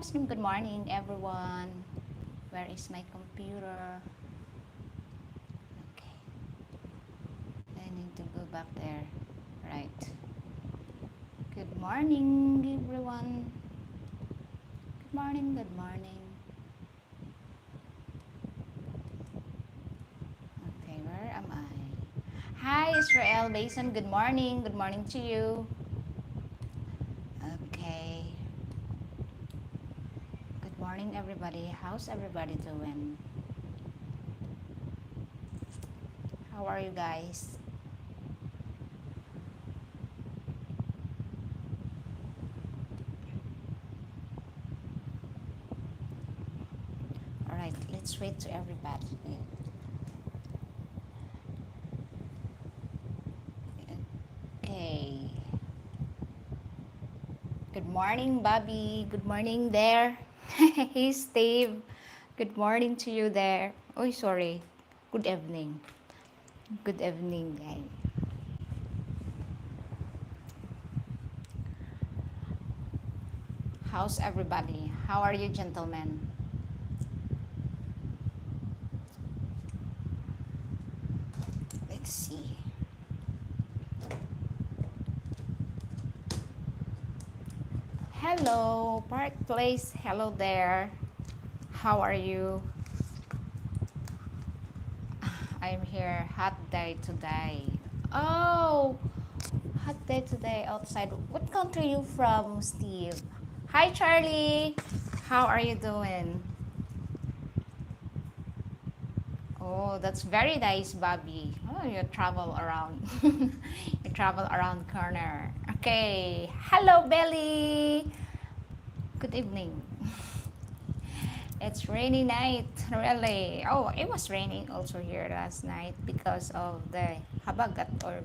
live stream. Good morning, everyone. Where is my computer? Okay, I need to go back there. Right. Good morning, everyone. Good morning, good morning. Okay, where am I? Hi, Israel Basin. Good morning. Good morning to you. Okay. Good morning, everybody. How's everybody doing? How are you guys? All right, let's wait to everybody. Okay. Good morning, Bobby. Good morning there. Hey, Steve. Good morning to you there. Oh, sorry. Good evening. Good evening, guys. How's everybody? How are you, gentlemen? Let's see. Hello, Park Place. Hello there. How are you? I'm here. Hot day today. Oh, hot day today outside. What country you from, Steve? Hi, Charlie. How are you doing? Oh, that's very nice, Bobby. Oh, you travel around. You travel around corner. Okay. Hello, Belly. Good evening. It's rainy night, really. Oh, it was raining also here last night because of the habagat or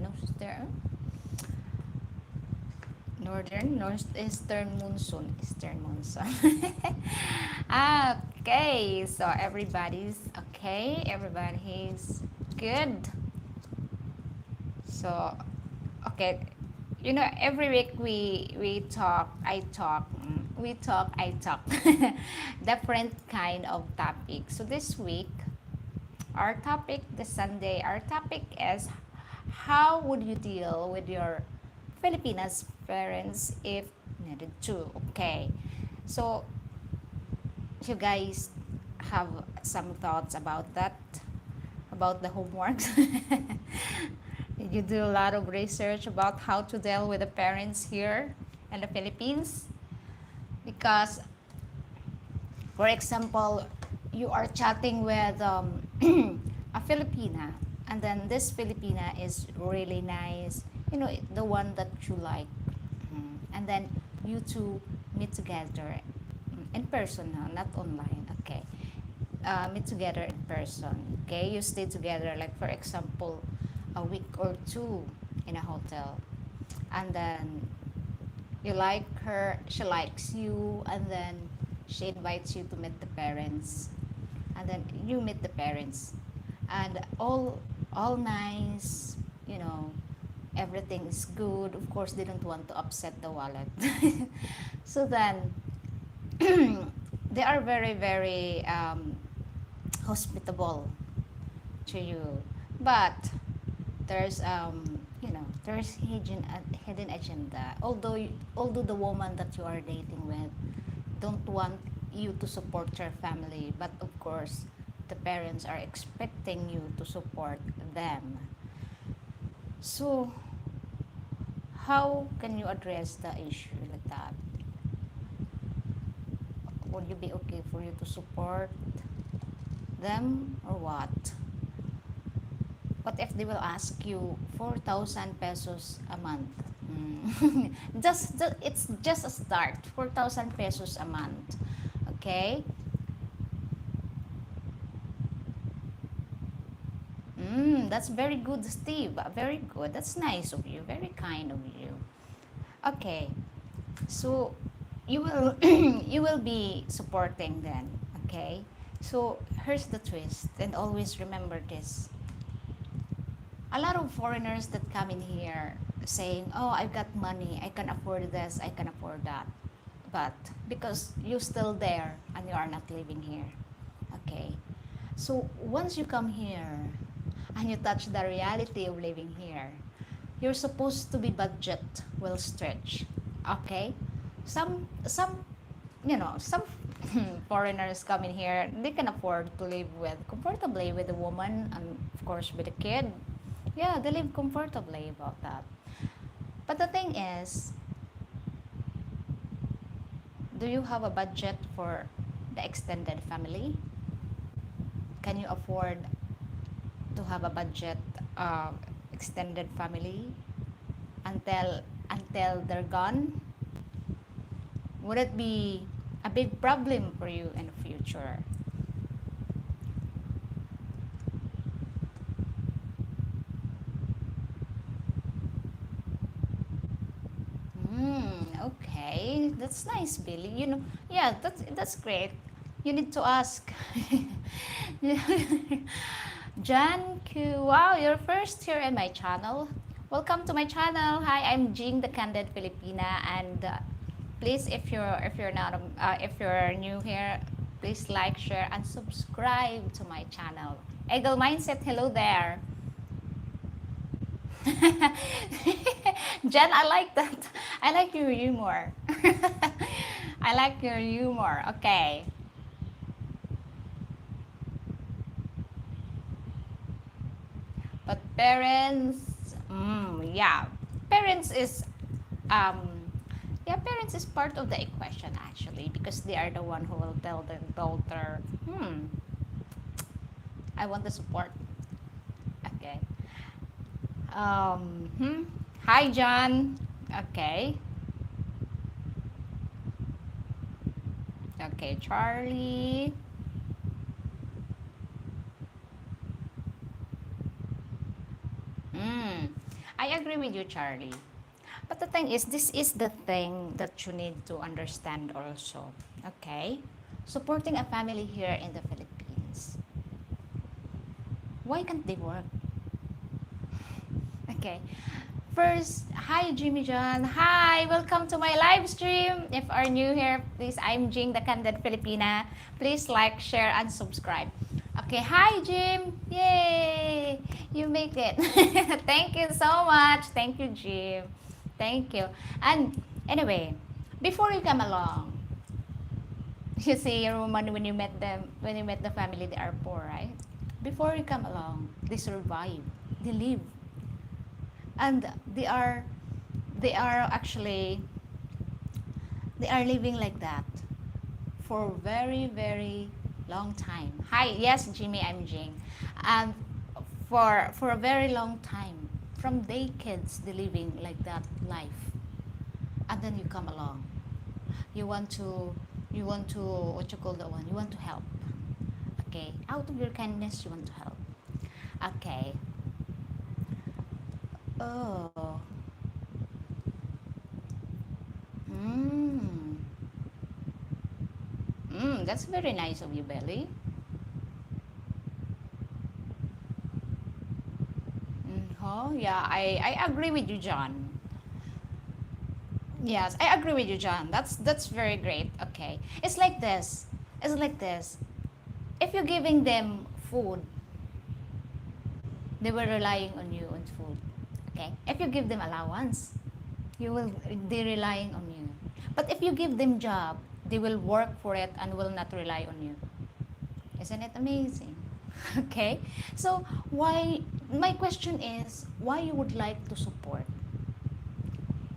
northeastern monsoon, eastern monsoon. Okay, so everybody's okay. Everybody's good. So, okay, every week we talk, I talk, different kind of topic. So this week, our topic is how would you deal with your Filipinas parents if needed to? Okay, so you guys have some thoughts about that, about the homeworks? Did you do a lot of research about how to deal with the parents here in the Philippines? Because, for example, you are chatting with a Filipina, and then this Filipina is really nice, the one that you like. And then you two meet together in person, not online. Okay. Meet together in person. Okay, you stay together, like for example, a week or two in a hotel, and then you like her, she likes you, and then she invites you to meet the parents, and then you meet the parents, and all nice, you know, everything is good. Of course, they don't want to upset the wallet. So then they are very very hospitable to you, but there's hidden agenda. Although the woman that you are dating with don't want you to support your family, but of course the parents are expecting you to support them. So how can you address the issue like that? Would you be okay for you to support them or what? What if they will ask you 4,000 pesos a month? It's just a start. 4,000 pesos a month. Okay? That's very good, Steve. Very good. That's nice of you. Very kind of you. Okay. So you will you will be supporting them. Okay? So here's the twist, and always remember this. A lot of foreigners that come in here saying, "Oh, I've got money. I can afford this. I can afford that." but because you're still there and you are not living here. Okay. So once you come here and you touch the reality of living here, you're supposed to be budget well stretched. Okay. Some some foreigners come in here, they can afford to live with comfortably with a woman and of course with a kid. Yeah, they live comfortably about that. But the thing is, do you have a budget for the extended family? Can you afford to have a budget extended family until they're gone? Would it be a big problem for you in the future? Okay, that's nice, Billy. Yeah, that's great. You need to ask. Jan Q, wow, you're first here in my channel. Welcome to my channel. Hi, I'm Jing, the Candid Filipina, and please, if you're new here, please like, share, and subscribe to my channel. Eagle Mindset, hello there. Jen, I like that. I like your humor. I like your humor. Okay. But parents, yeah, parents is, um, yeah, parents is part of the equation actually because they are the one who will tell their daughter, I want the support. Okay. Hi, John. Okay. Okay, Charlie. I agree with you, Charlie. But the thing is, this is the thing that you need to understand also. Okay? Supporting a family here in the Philippines. Why can't they work? Okay. First, hi Jimmy John. Hi, welcome to my live stream. If are new here, please, I'm Jing, the Candid Filipina. Please like, share, and subscribe. Okay, hi Jim. Yay! You make it. Thank you so much. Thank you, Jim. Thank you. And anyway, before you come along, you see your woman when you met them, when you met the family, they are poor, right? Before you come along, they survive. They live and they are actually they are living like that for very very long time. Hi, yes, Jimmy, I'm Jing. And for a very long time, from day kids, they living like that life, and then you come along, you want to what you call that one, you want to help. Okay, out of your kindness you want to help. Okay. Oh. Mm. That's very nice of you, Belly. Oh, yeah, I agree with you, John. Yes, I agree with you, John. That's very great. Okay. It's like this. It's like this. If you're giving them food, they were relying on you on food. Okay? If you give them allowance, they're relying on you. But if you give them job, they will work for it and will not rely on you. Isn't it amazing? Okay? So why my question is why you would like to support?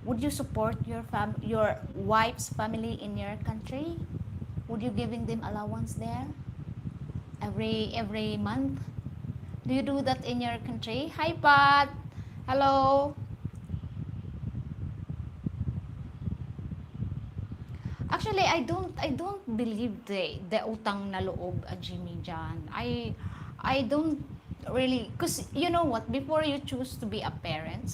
Would you support your wife's family in your country? Would you giving them allowance there every month? Do you do that in your country? Hi, Pat. Hello. Actually, I don't believe the utang na loob, Jimmy John. I don't really, cause you know what? Before you choose to be a parent,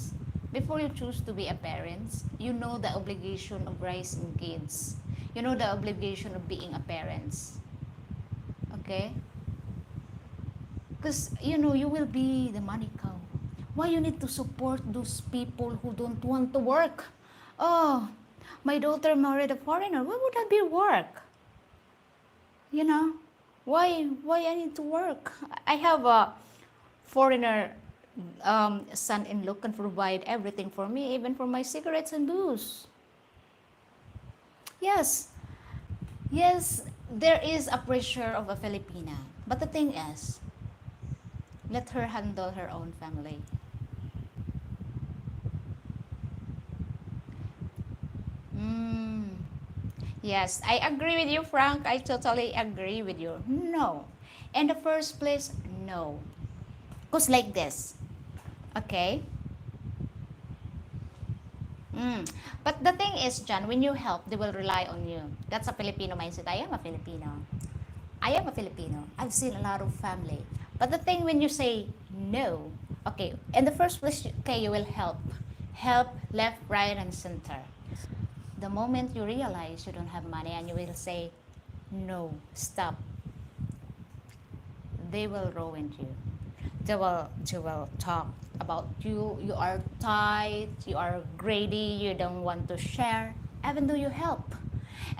you know the obligation of raising kids. You know the obligation of being a parent. Okay? Because you know you will be the money cow. Why you need to support those people who don't want to work? Oh, My daughter married a foreigner. Why would I be work? You know, why I need to work? I have a foreigner son-in-law can provide everything for me, even for my cigarettes and booze. Yes, yes, there is a pressure of a Filipina. But the thing is, let her handle her own family. Mm, yes, I agree with you, Frank. I totally agree with you. No. In the first place, no. Because like this, okay? Mm. But the thing is, John, when you help, they will rely on you. That's a Filipino mindset. I am a Filipino. I am a Filipino. I've seen a lot of family. But the thing when you say no, okay, in the first place, okay, you will help. Help left, right, and center. The moment you realize you don't have money and you will say, no, stop, they will ruin you. They will talk about you. You are tight, you are greedy, you don't want to share, even though you help.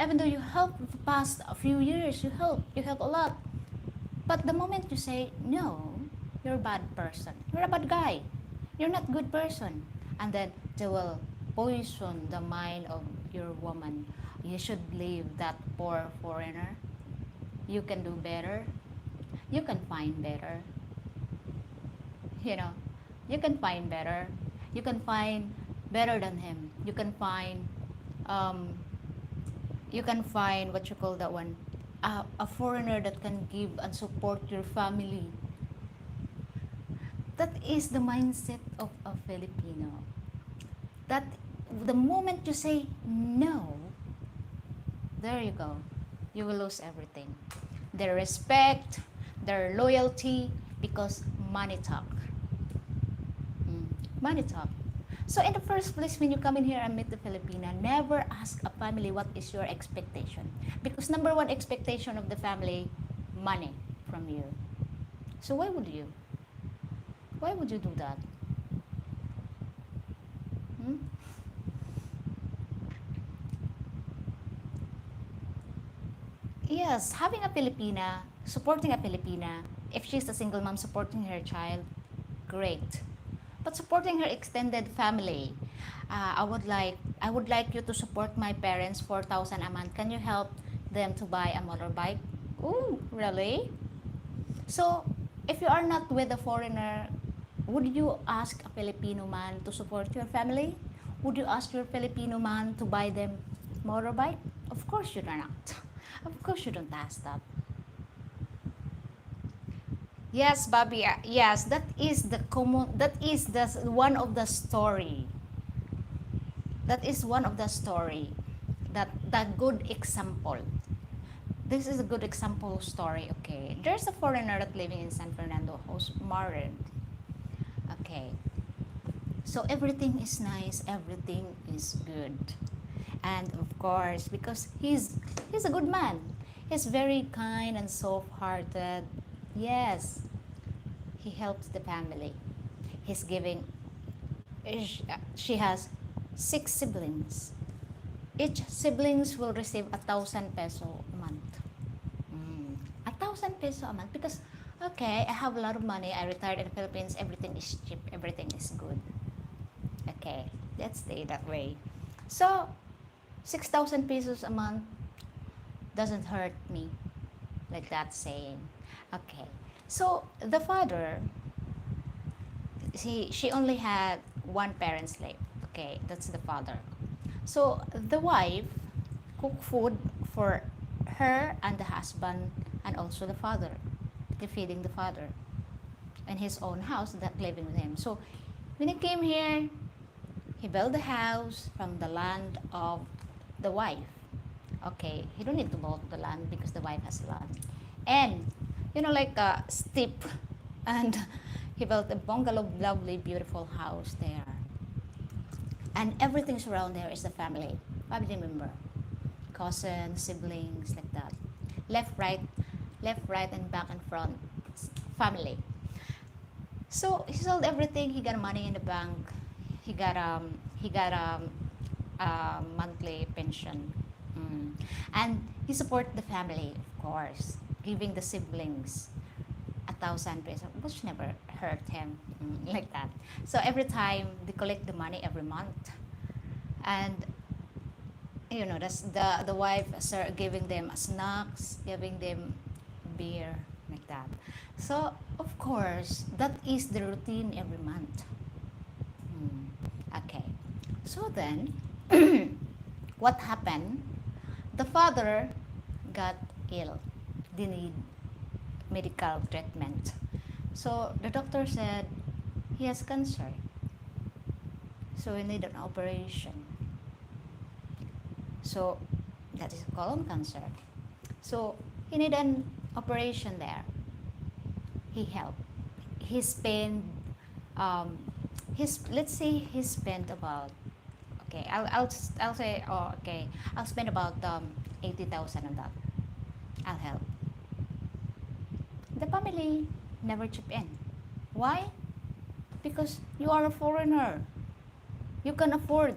Even though you help for the past a few years, you help a lot. But the moment you say no, you're a bad person. You're a bad guy. You're not a good person. And then they will poison the mind of your woman. You should leave that poor foreigner. You can do better. You can find better. You know, you can find better. You can find better than him. Um, you can find what you call that one, a foreigner that can give and support your family. That is the mindset of a Filipino. That the moment you say no, there you go. You will lose everything. Their respect, their loyalty, because money talk. Money talk. So in the first place, when you come in here and meet the Filipina, never ask a family what is your expectation. Because number one expectation of the family, money from you. So why would you? Why would you do that? Hmm? Yes, having a Filipina, supporting a Filipina, if she's a single mom supporting her child, great. But supporting her extended family, I would like you to support my parents 4,000 a month. Can you help them to buy a motorbike? Oh, really? So, if you are not with a foreigner, would you ask a Filipino man to support your family? Would you ask your Filipino man to buy them motorbike? Of course you do not. Of course you don't ask that. Yes, Bobby. Yes, that is the common. That is the one of the story. That is one of the story. That good example. This is a good example story. Okay, there's a foreigner that living in San Fernando who's married. Okay, so everything is nice. Everything is good, and of course because he's a good man. He's very kind and soft-hearted. Yes, he helps the family. He's giving. She has 6 siblings. Each siblings will receive 1,000 peso a month. 1,000 peso a month because okay, I have a lot of money. I retired in the Philippines. Everything is cheap. Everything is good. Okay, let's stay that way. So 6,000 pesos a month doesn't hurt me, like that saying. Okay, so the father, she only had one parent's left. Okay, that's the father. So the wife cook food for her and the husband and also the father. They're feeding the father in his own house that living with him. So when he came here, he built the house from the land of the wife. Okay, he don't need to mow the land because the wife has land. And like a steep, and he built a bungalow, lovely, beautiful house there. And everything around there is the family member, cousins, siblings, like that. Left, right, and back and front, family. So he sold everything. He got money in the bank. He got monthly pension. Mm. And he support the family, of course, giving the siblings 1,000 pesos, which never hurt him, like that. So every time they collect the money every month, and that's the wife start giving them snacks, giving them beer, like that. So of course that is the routine every month. Hmm. Okay. So then, what happened? The father got ill. They need medical treatment. So the doctor said he has cancer. So he need an operation. So that is colon cancer. So he need an operation there. He helped. He spent let's say he spent about, okay, I'll say, oh, okay, I'll spend about 80,000 on that. I'll help. The family never chip in. Why? Because you are a foreigner. You can afford.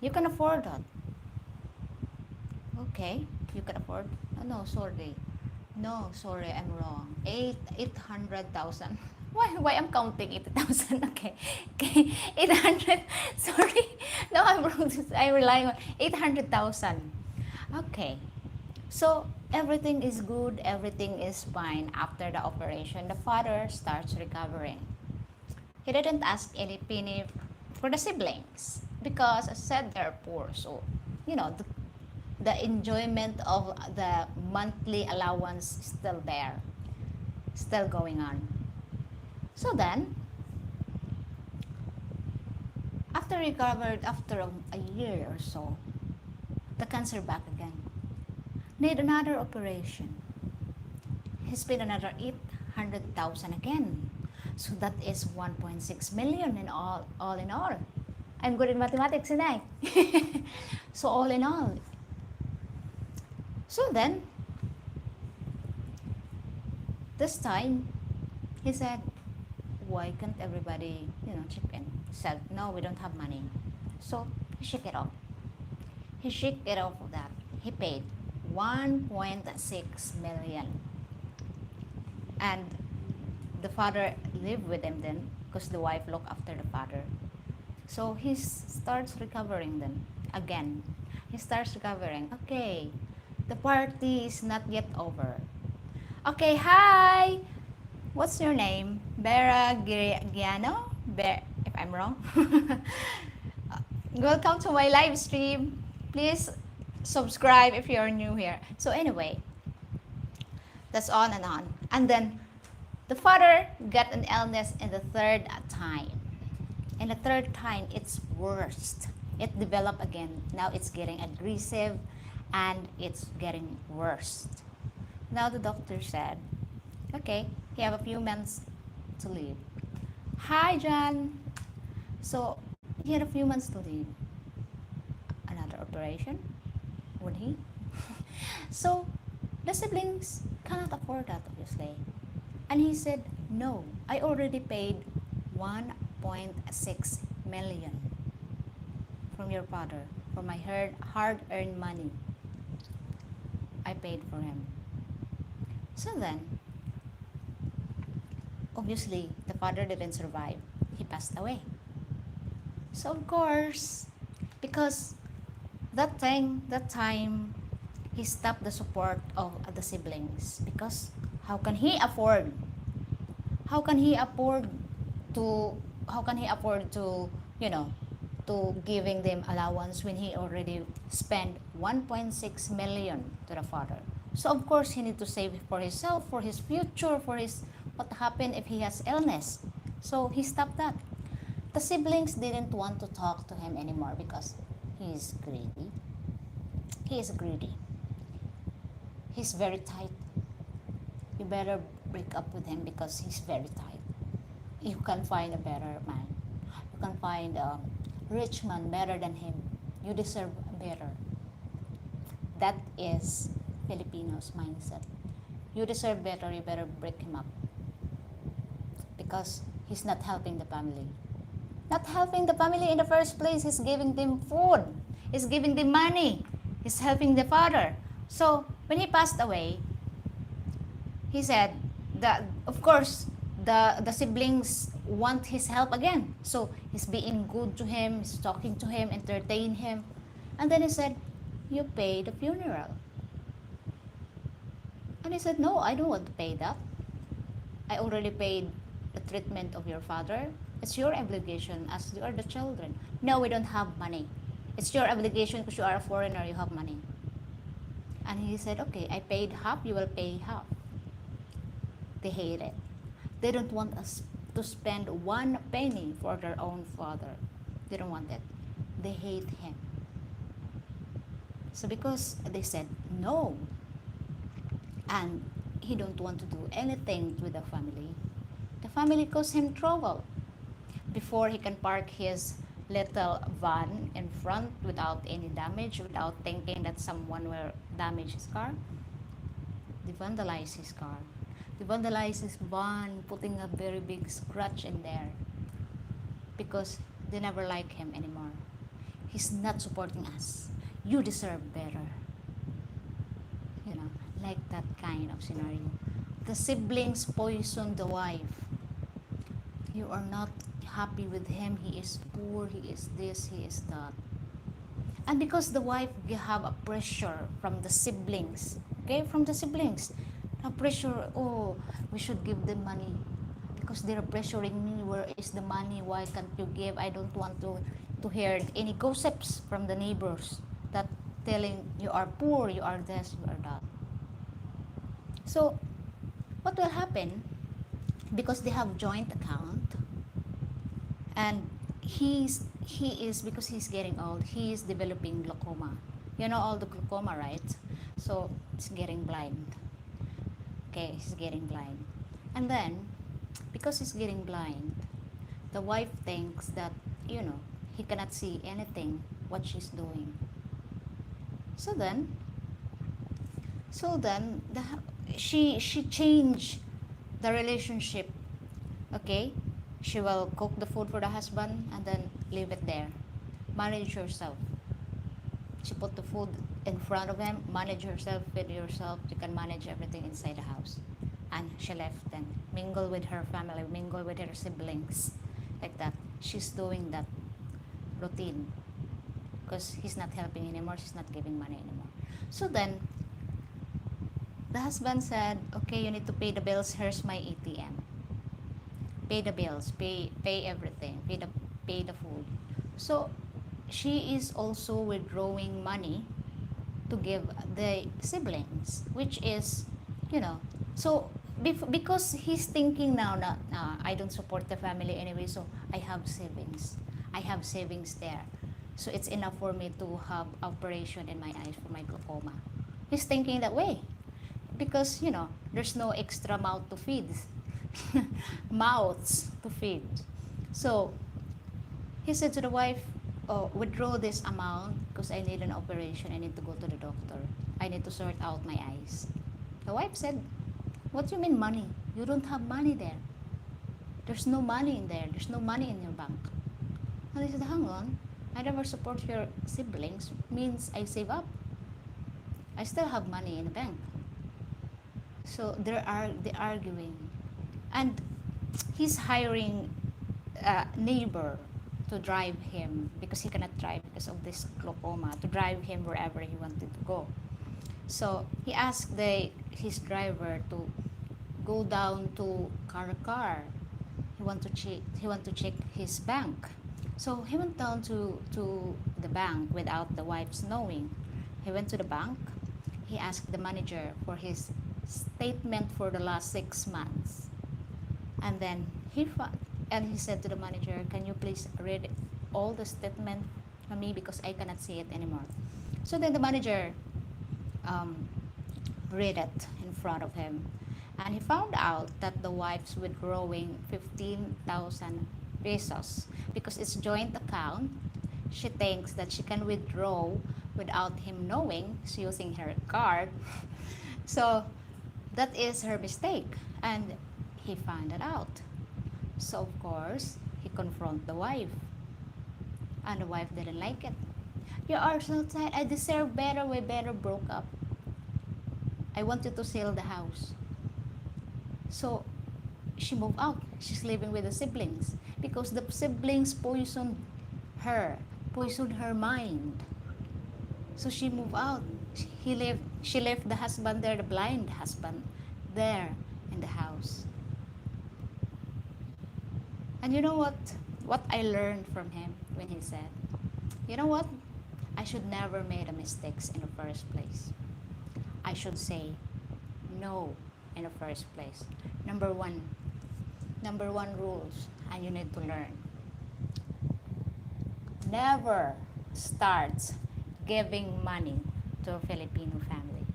You can afford that. Okay, you can afford. Oh, no, sorry. No, sorry, I'm wrong. 800,000. Why I'm counting 80,000? Okay, okay, 800. Sorry, no, I'm wrong. I'm relying on 800,000. Okay, so everything is good. Everything is fine after the operation. The father starts recovering. He didn't ask any penny for the siblings because, as I said, they're poor. So, the enjoyment of the monthly allowance is still there, still going on. So then, after recovered after a year or so, the cancer back again. Need another operation. He spent another 800,000 again. So that is 1.6 million in all in all. I'm good in mathematics, and I. So all in all. So then, this time, he said, why can't everybody, chip in? He said, no, we don't have money. So he shook it off. He shook it off of that. He paid 1.6 million. And the father lived with him then, because the wife looked after the father. So he starts recovering then again. He starts recovering. Okay, the party is not yet over. Okay, hi. What's your name? Vera Giano? If I'm wrong. Welcome to my live stream. Please subscribe if you're new here. So anyway, that's on and on. And then the father got an illness in the third time. And the third time, it's worst. It developed again. Now it's getting aggressive and it's getting worse. Now the doctor said, okay, you have a few months to live. Hi, John. So he had a few months to live. Another operation? Would he? So the siblings cannot afford that, obviously. And he said, no, I already paid 1.6 million from your father, for my hard-earned money. I paid for him. So then, obviously, the father didn't survive. He passed away. So of course, because that time, he stopped the support of the siblings, because how can he afford to to giving them allowance when he already spent 1.6 million to the father. So of course he need to save for himself, for his future, for his what happened if he has illness. So he stopped that. The siblings didn't want to talk to him anymore because he is greedy. He is greedy. He's very tight. You better break up with him because he's very tight. You can find a better man. You can find a rich man better than him. You deserve better. That is Filipinos mindset. You deserve better, you better break him up. Because he's not helping the family. Not helping the family in the first place. He's giving them food. He's giving them money. He's helping the father. So when he passed away, he said that of course the siblings want his help again. So he's being good to him, he's talking to him, entertain him. And then he said, "You pay the funeral." And he said, "No, I don't want to pay that. I already paid the treatment of your father. It's your obligation as you are the children." "No, we don't have money." "It's your obligation because you are a foreigner, you have money." And he said, "Okay, I paid half, you will pay half." They hate it. They don't want us to spend one penny for their own father. They don't want it. They hate him. So because they said no, and he don't want to do anything with the family caused him trouble. Before he can park his little van in front without any damage, without thinking that someone will damage his car, they vandalize his car. They vandalize his van, putting a very big scratch in there because they never like him anymore. He's not supporting us. You deserve better. You know, like that kind of scenario. The siblings poison the wife. You are not happy with him. He is poor. He is this. He is that. And because the wife have a pressure from the siblings, okay, from the siblings, a pressure. Oh, we should give them money because they're pressuring me. Where is the money? Why can't you give? I don't want to hear any gossips from the neighbors that telling you are poor, you are this, you are that. So what will happen? Because they have joint account, and he is because he's getting old, he is developing glaucoma. You know all the glaucoma, right? So he's getting blind. Okay, he's getting blind. And then because he's getting blind, the wife thinks that, you know, he cannot see anything what she's doing. So then she changed the relationship. Okay, she will cook the food for the husband and then leave it there. Manage yourself. She put the food in front of him. Manage yourself, feed yourself. You can manage everything inside the house. And she left them. Mingle with her family, mingle with her siblings. Like that. She's doing that routine. Because he's not helping anymore. She's not giving money anymore. So then, the husband said, "Okay, you need to pay the bills. Here's my ATM. Pay the bills. Pay everything. Pay the food." So she is also withdrawing money to give the siblings, which is, you know, so because he's thinking now that I don't support the family anyway, so I have savings. I have savings there. So it's enough for me to have operation in my eyes for my glaucoma. He's thinking that way because, you know, there's no extra mouth to feed. Mouths to feed. So he said to the wife, "Oh, withdraw this amount because I need an operation. I need to go to the doctor. I need to sort out my eyes." The wife said, "What do you mean money? You don't have money there. There's no money in there. There's no money in your bank." And he said, "Hang on. I never support your siblings. Means I save up. I still have money in the bank." So they're arguing. And he's hiring a neighbor to drive him because he cannot drive because of this glaucoma, to drive him wherever he wanted to go. So he asked his driver to go down to Car. He want to check his bank. So he went down to the bank without the wife's knowing. He went to the bank. He asked the manager for his statement for the last 6 months. And then he said to the manager, "Can you please read all the statement for me because I cannot see it anymore." So then the manager read it in front of him. And he found out that the wife's withdrawing 15,000 pesos because it's joint account. She thinks that she can withdraw without him knowing. She's using her card. So that is her mistake. And he found it out. So of course, he confront the wife, and the wife didn't like it. You are so tired. I deserve better. We better broke up. I want you to sell the house. So she moved out. She's living with the siblings because the siblings her, poisoned her mind. So she moved out. She left the husband there, the blind husband, there in the house. And you know what? What I learned from him when he said, you know what? I should never made a mistakes in the first place. I should say no in the first place. Number one rules, and you need to learn. Never start giving money to a Filipino family.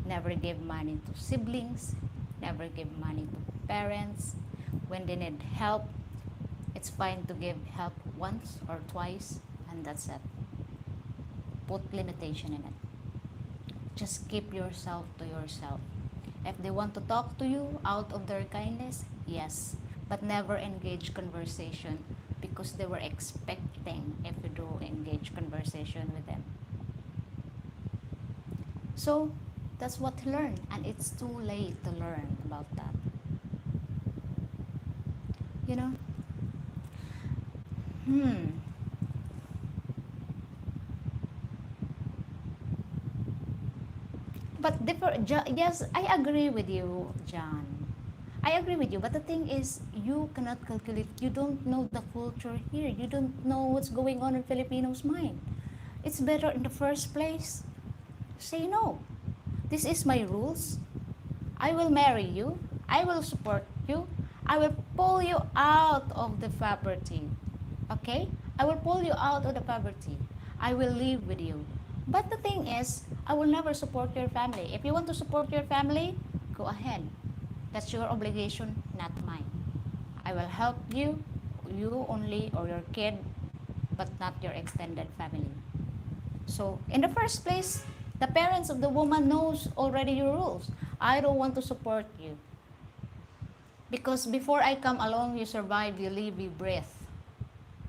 Never give money to siblings. Never give money to parents. When they need help, it's fine to give help once or twice, and that's it. Put limitation in it. Just keep yourself to yourself. If they want to talk to you out of their kindness, yes, but never engage conversation because they were expecting if you do engage conversation with them. So that's what he learned, and it's too late to learn about that. You know? But yes, I agree with you, John. I agree with you, but the thing is, you cannot calculate. You don't know the culture here. You don't know what's going on in Filipinos' mind. It's better in the first place. Say no. This is my rules. I will marry you. I will support you. I will pull you out of the poverty. Okay? I will pull you out of the poverty. I will live with you. But the thing is, I will never support your family. If you want to support your family, go ahead. That's your obligation, not mine. I will help you only or your kid, but not your extended family. So, in the first place, the parents of the woman knows already your rules. I don't want to support you. Because before I come along, you survive, you live, you breathe.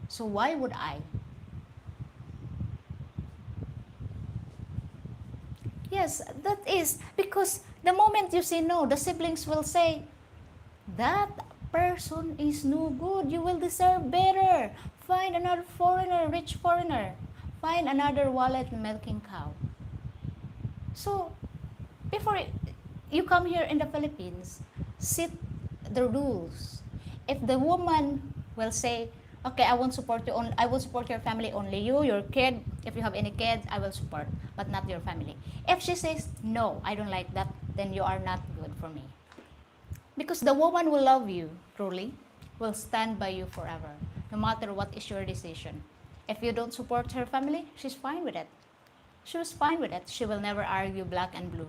So why would I? Yes, that is because the moment you say no, the siblings will say, that person is no good. You will deserve better. Find another foreigner, rich foreigner. Find another wallet milking cow. So, before you come here in the Philippines, set the rules. If the woman will say, okay, I won't support you only, I will support your family only, you, your kid, if you have any kids, I will support, but not your family. If she says, no, I don't like that, then you are not good for me. Because the woman will love you, truly, will stand by you forever, no matter what is your decision. If you don't support her family, she's fine with it. She was fine with it. She will never argue black and blue.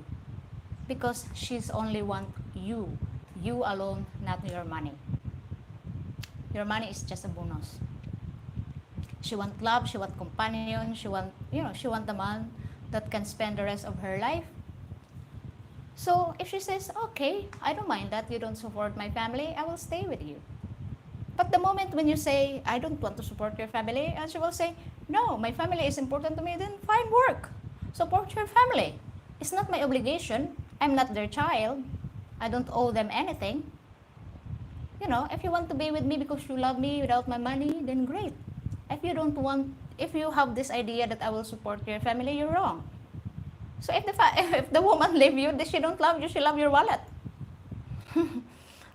Because she's only want you alone, not your money. Your money is just a bonus. She want love, she want companion, she want the man that can spend the rest of her life. So if she says, okay, I don't mind that you don't support my family, I will stay with you. But the moment when you say, I don't want to support your family, and she will say, no, my family is important to me, then fine, work. Support your family. It's not my obligation. I'm not their child. I don't owe them anything. If you want to be with me because you love me without my money, then great. If you have this idea that I will support your family, you're wrong. So if the woman leave you, she don't love you, she love your wallet.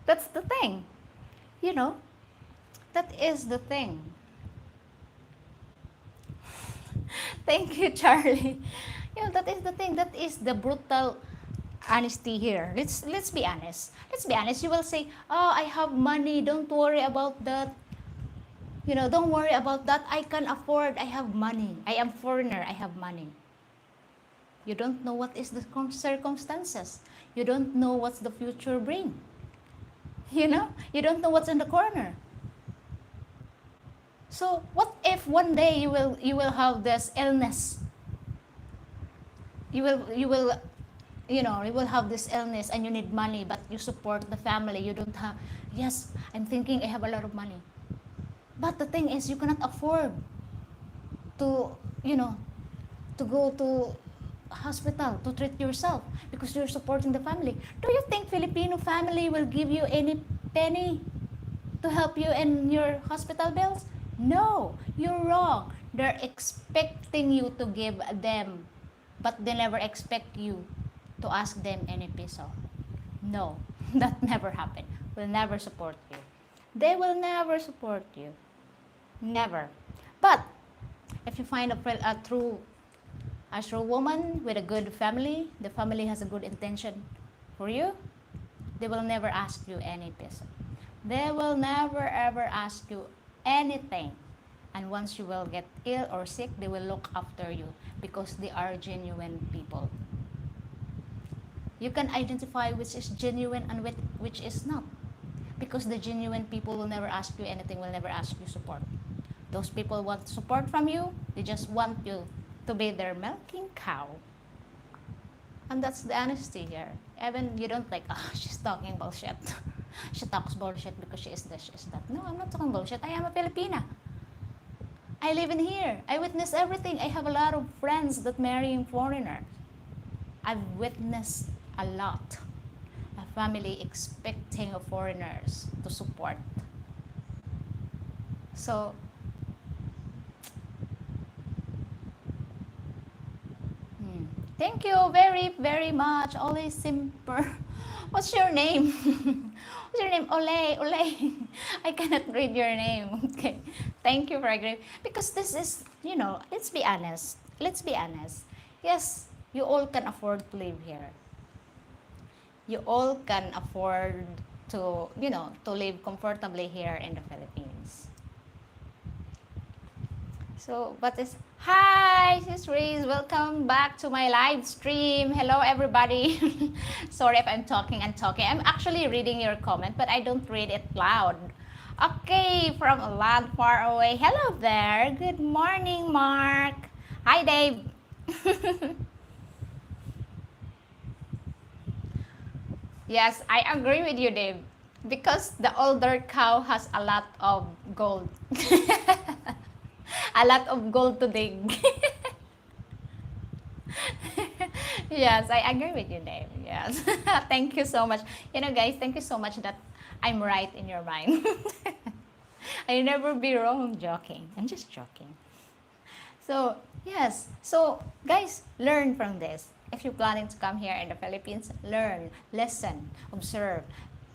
That's the thing. That is the thing. Thank you, Charlie. That is the thing. That is the brutal honesty here. Let's be honest. Let's be honest. You will say, oh, I have money. Don't worry about that. Don't worry about that. I can afford. I have money. I am foreigner. I have money. You don't know what is the circumstances. You don't know what's the future bring. You don't know what's in the corner. So what if one day you will have this illness? You will have this illness and you need money, but you support the family. You don't have. Yes, I'm thinking I have a lot of money. But the thing is, you cannot afford to, you know, to go to hospital to treat yourself because you're supporting the family. Do you think Filipino family will give you any penny to help you in your hospital bills? No, you're wrong. They're expecting you to give them, but they never expect you to ask them any peso. No, that never happened. Will never support you. They will never support you. Never. But if you find a true woman with a good family, the family has a good intention for you, they will never ask you any peso. They will never ever ask you anything. And once you will get ill or sick, they will look after you because they are genuine people. You can identify which is genuine and which is not. Because the genuine people will never ask you anything, will never ask you support. Those people want support from you, they just want you to be their milking cow. And that's the honesty here. Even you don't like, oh, she's talking bullshit. She talks bullshit because she is this, she is that. No, I'm not talking bullshit. I am a Filipina. I live in here. I witness everything. I have a lot of friends that marrying foreigners. I've witnessed a lot. A family expecting of foreigners to support. So, thank you very, very much. Always simple. What's your name? What's your name? Ole, Ole. I cannot read your name. Okay. Thank you for agreeing. Because this is, let's be honest. Let's be honest. Yes, you all can afford to live here. You all can afford to, to live comfortably here in the Philippines. So, hi, Sis Reese. Welcome back to my live stream. Hello, everybody. Sorry if I'm talking and talking. I'm actually reading your comment, but I don't read it loud. Okay, from a land far away. Hello there. Good morning, Mark. Hi, Dave. Yes, I agree with you, Dave. Because the older cow has a lot of gold. A lot of gold to dig. Yes, I agree with you, Dave. Yes. Thank you so much. Guys, thank you so much that I'm right in your mind. I never be wrong. Joking. I'm just joking. So, yes. So, guys, learn from this. If you're planning to come here in the Philippines, learn, listen, observe.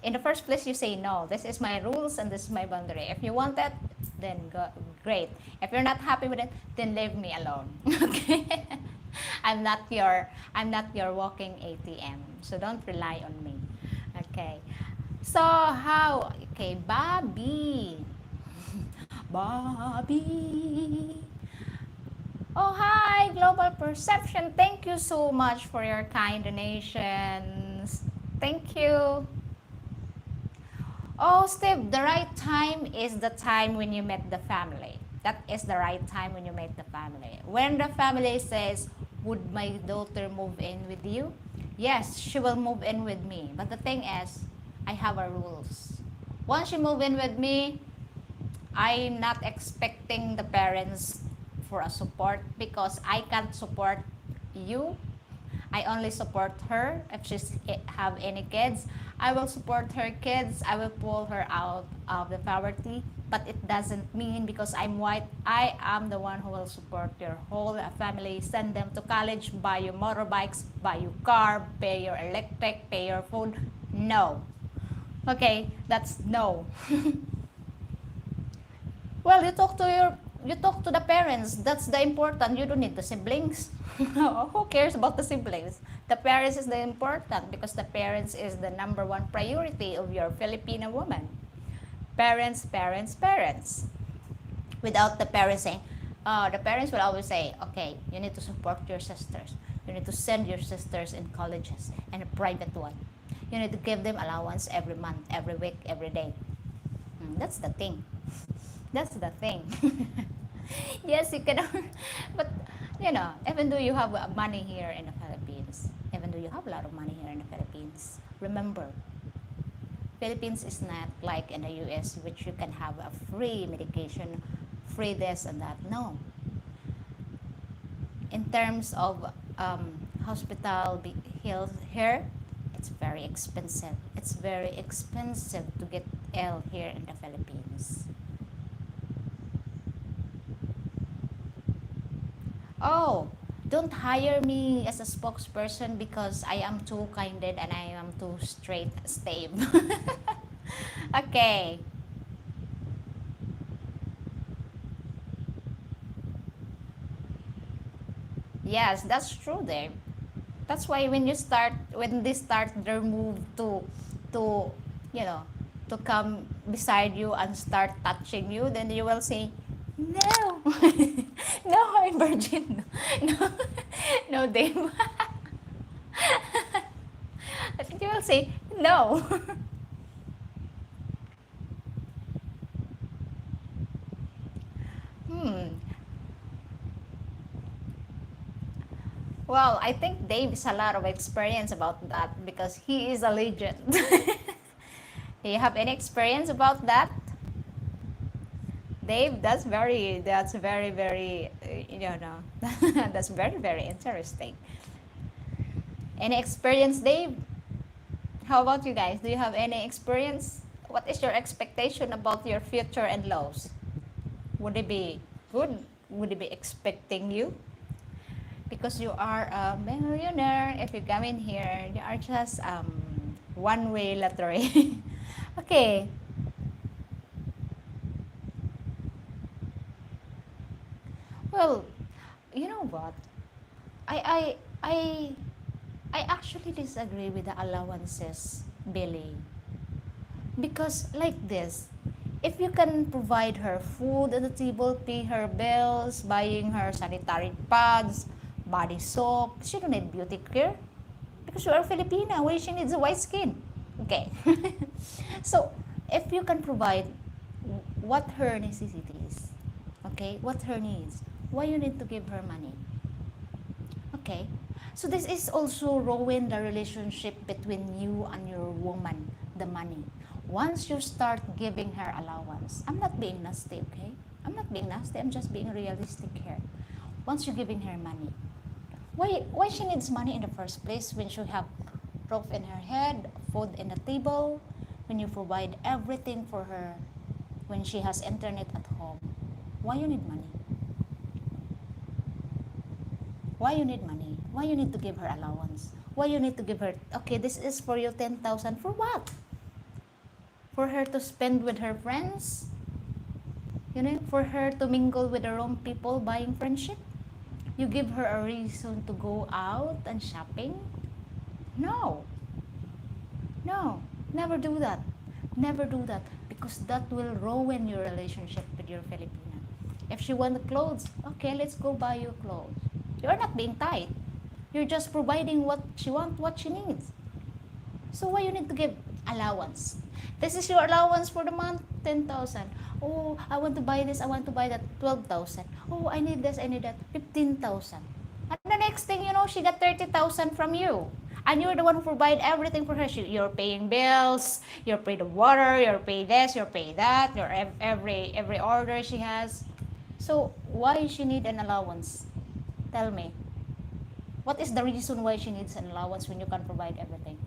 In the first place, you say, no, this is my rules and this is my boundary. If you want that, then great. If you're not happy with it, then leave me alone. Okay? I'm not your walking ATM. So don't rely on me. Okay. So okay, Bobby. Bobby. Oh, hi, Global Perception. Thank you so much for your kind donations. Thank you. Oh, Steve, the right time is the time when you met the family. That is the right time when you met the family. When the family says, would my daughter move in with you? Yes, she will move in with me. But the thing is, I have a rules. Once she move in with me, I'm not expecting the parents for a support because I can't support you. I only support her if she have any kids. I will support her kids. I will pull her out of the poverty. But it doesn't mean because I'm white, I am the one who will support your whole family, send them to college, buy you motorbikes, buy you car, pay your electric, pay your food. No. Okay, that's no. Well, you talk to the parents. That's the important. You don't need the siblings. Who cares about the siblings? The parents is the important because the parents is the number one priority of your Filipino woman. Parents, parents, parents. Without the parents saying, the parents will always say, okay, you need to support your sisters. You need to send your sisters in colleges and a private one. You need to give them allowance every month, every week, every day. That's the thing. That's the thing. Yes, you can, but even though you have money here in the Philippines, even though you have a lot of money here in the Philippines, remember, Philippines is not like in the US, which you can have a free medication, free this and that. No, in terms of hospital health here, it's very expensive. It's very expensive to get ill here in the Philippines. Oh, don't hire me as a spokesperson because I am too kinded and I am too straight stave. Okay. Yes, that's true there. That's why when they start their move to you know to come beside you and start touching you, then you will say no. No, I'm virgin. No, no, Dave. I think you will say no. Hmm. Well, I think Dave has a lot of experience about that because he is a legend. Do you have any experience about that? Dave, that's very, that's very, very interesting. Any experience, Dave? How about you guys? Do you have any experience? What is your expectation about your future in-laws? Would it be good? Would it be expecting you? Because you are a millionaire, if you come in here, you are just one-way lottery. Okay. Well, you know what? I I I I actually disagree with the allowances, Billy. Because like this, if you can provide her food at the table, pay her bills, buying her sanitary pads, body soap, she don't need beauty care because you are Filipina. Why she needs a white skin? Okay. So if you can provide what her necessities, okay, what her needs, why you need to give her money? Okay. So this is also ruin the relationship between you and your woman, the money. Once you start giving her allowance, I'm not being nasty, okay? I'm not being nasty, I'm just being realistic here. Once you're giving her money, why she needs money in the first place when she have roof in her head, food in the table, when you provide everything for her, when she has internet at home? Why you need money? Why you need money? Why you need to give her allowance? Why you need to give her, okay, this is for you 10,000 for what? For her to spend with her friends? You know, for her to mingle with the wrong people buying friendship? You give her a reason to go out and shopping? No. No. Never do that. Never do that. Because that will ruin your relationship with your Filipina. If she wants clothes, okay, let's go buy you clothes. You're not being tight. You're just providing what she wants, what she needs. So why you need to give allowance? This is your allowance for the month, 10,000. Oh, I want to buy this, I want to buy that, 12,000. Oh, I need this, I need that, 15,000. And the next thing you know, she got 30,000 from you. And you're the one who provide everything for her. You're paying bills, you're paying the water, you're paying this, you're paying that, you're every order she has. So why she need an allowance? Tell me. What is the reason why she needs an allowance when you can provide everything?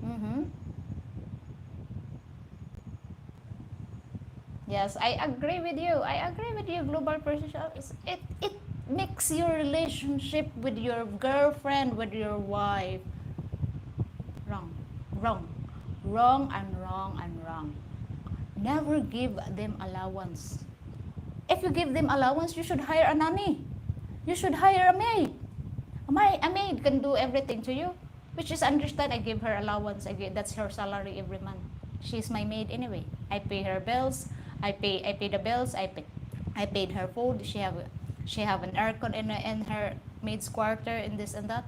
Mm-hmm. Yes, I agree with you. I agree with you. Global perception it makes your relationship with your girlfriend, with your wife wrong, wrong, wrong and wrong and wrong. Never give them allowance. If you give them allowance, you should hire a nanny. You should hire a maid. A maid can do everything to you, which is understand. I give her allowance. That's her salary every month. She's my maid anyway. I pay her bills. I pay the bills. I paid her food. She have an aircon in her maid's quarter and this and that.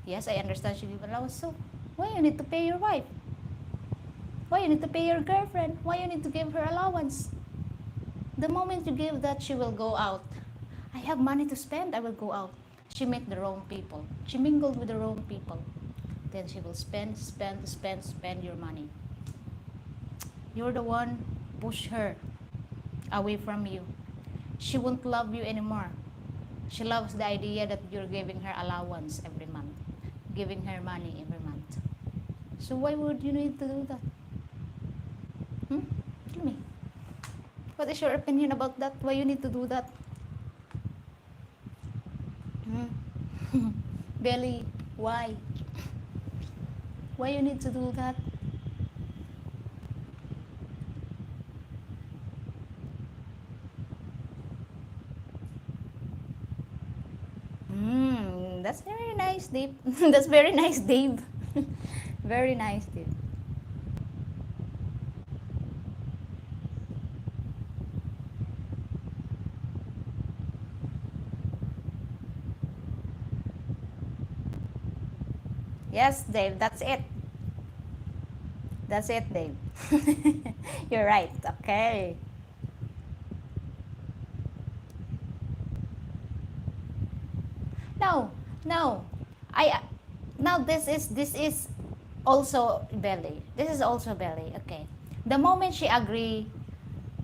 Yes, I understand she give allowance. So why you need to pay your wife? Why you need to pay your girlfriend? Why you need to give her allowance? The moment you give that, she will go out. I have money to spend, I will go out. She met the wrong people. She mingled with the wrong people. then she will spend your money. You're the one push her away from you. She won't love you anymore. She loves the idea that you're giving her allowance every month, giving her money every month. So why would you need to do that? Tell me. What is your opinion about that? Why you need to do that? Belly, why? Why you need to do that? That's very nice, Dave. That's very nice, Dave. Very nice, Dave. Yes, Dave, that's it. That's it, Dave. You're right. Okay. No, no. I now this is also belly. This is also belly. Okay. The moment she agree,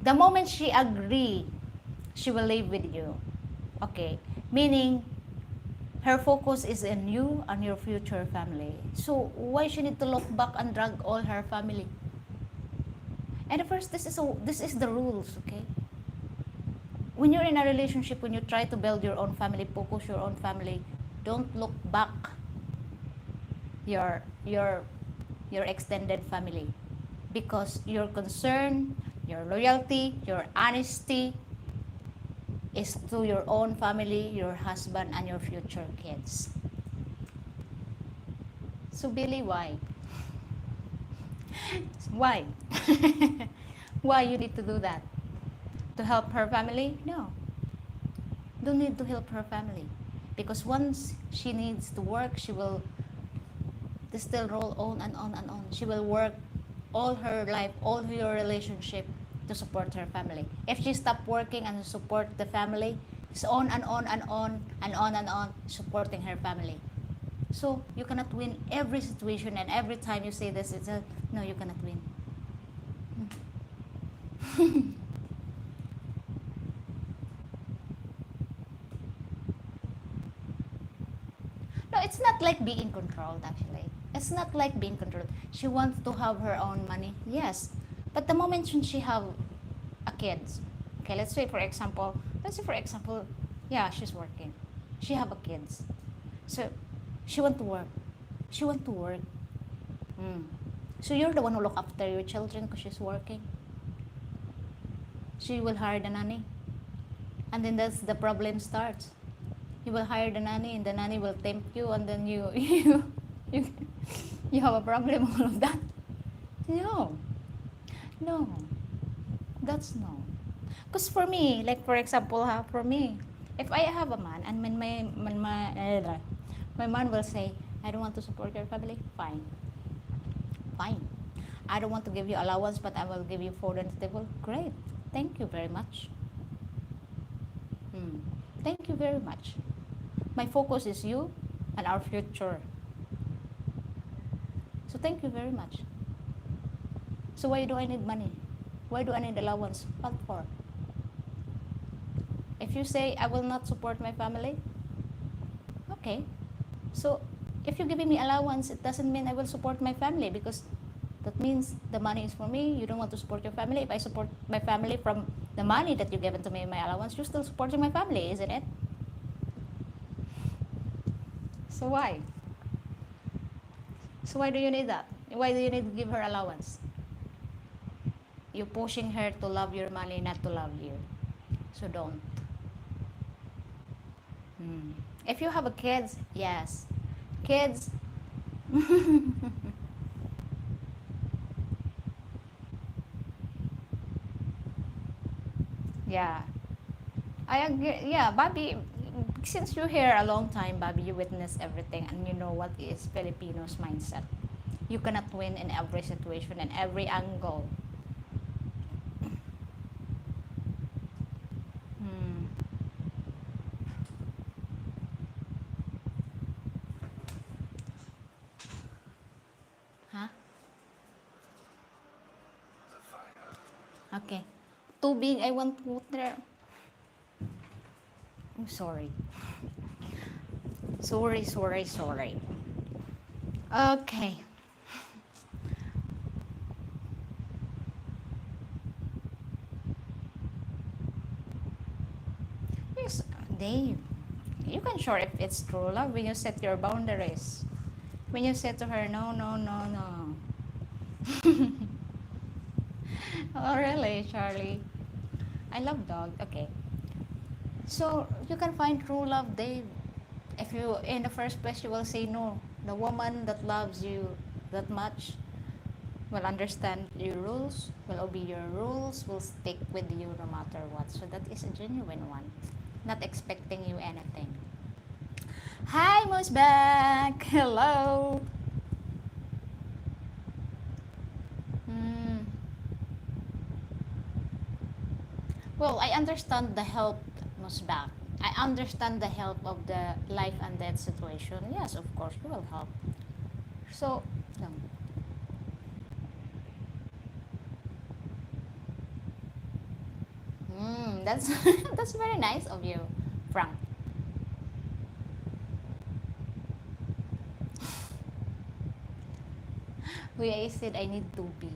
the moment she agree, she will live with you. Okay. Meaning her focus is in you and your future family. So why she need to look back and drag all her family? And first, this is the rules, okay? When you're in a relationship, when you try to build your own family, focus your own family, don't look back your your your extended family, because your concern, your loyalty, your honesty is to your own family, your husband, and your future kids. So Billy, why? Why? Why you need to do that? To help her family? No. Don't need to help her family. Because once she needs to work, she will still roll on and on and on. She will work all her life, all her relationship to support her family. If she stop working and support the family, it's on and on and on and on and on supporting her family. So you cannot win every situation, and every time you say this, it's a no, you cannot win. No, it's not like being controlled actually. It's not like being controlled. She wants to have her own money, yes. But the moment when she have a kid, okay, let's say for example, yeah, she's working. She have a kids. So she want to work. She want to work. So you're the one who look after your children because she's working. She will hire the nanny. And then that's the problem starts. You will hire the nanny and the nanny will tempt you, and then you, you have a problem, all of that. No. No. That's no. Because for me, like for example, for me, if I have a man and when my man will say, I don't want to support your family, fine. Fine. I don't want to give you allowance, but I will give you food on the table. Great. Thank you very much. Thank you very much. My focus is you and our future. So thank you very much. So why do I need money? Why do I need allowance? What for? If you say I will not support my family, okay. So if you're giving me allowance, it doesn't mean I will support my family, because that means the money is for me. You don't want to support your family. If I support my family from the money that you've given to me, my allowance, you're still supporting my family, isn't it? So why? So why do you need that? Why do you need to give her allowance? You're pushing her to love your money, not to love you. So don't. If you have a kids, yes. Kids. Yeah. I agree. Yeah, Bobby, since you're here a long time, Bobby, you witness everything and you know what is Filipinos mindset. You cannot win in every situation and every angle. Hmm. too big. I want water. I'm sorry. Sorry, sorry, sorry. Okay. Yes, Dave. You can show if it's true love when you set your boundaries. When you say to her, no, no, no, no. Oh, really, Charlie? I love dog. Okay. So, you can find true love, Dave. If you, in the first place, you will say no. The woman that loves you that much will understand your rules, will obey your rules, will stick with you no matter what. So, that is a genuine one. Not expecting you anything. Hi, Moose back. Hello. Hmm. Well, I understand the help, Musbak. I understand the help of the life and death situation. Yes, of course, you will help. So, no. That's that's very nice of you, Frank. We I said I need to be.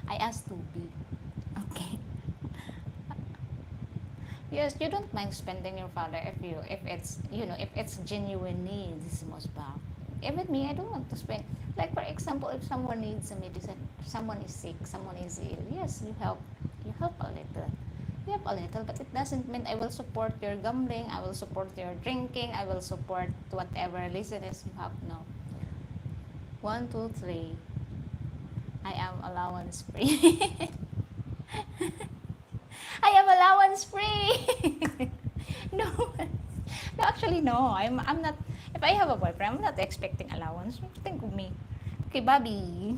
I asked to be. Okay. Yes, you don't mind spending your father if it's if it's genuine needs, Musbak. Even me, I don't want to spend. Like for example, if someone needs a medicine, someone is sick, someone is ill. Yes, you help. You help a little. You help a little, but it doesn't mean I will support your gambling. I will support your drinking. I will support whatever laziness you have. No. One, two, three. I am allowance free. I am allowance free. No, no, actually no. I'm not. If I have a boyfriend, I'm not expecting allowance. Think of me. Okay, Bobby.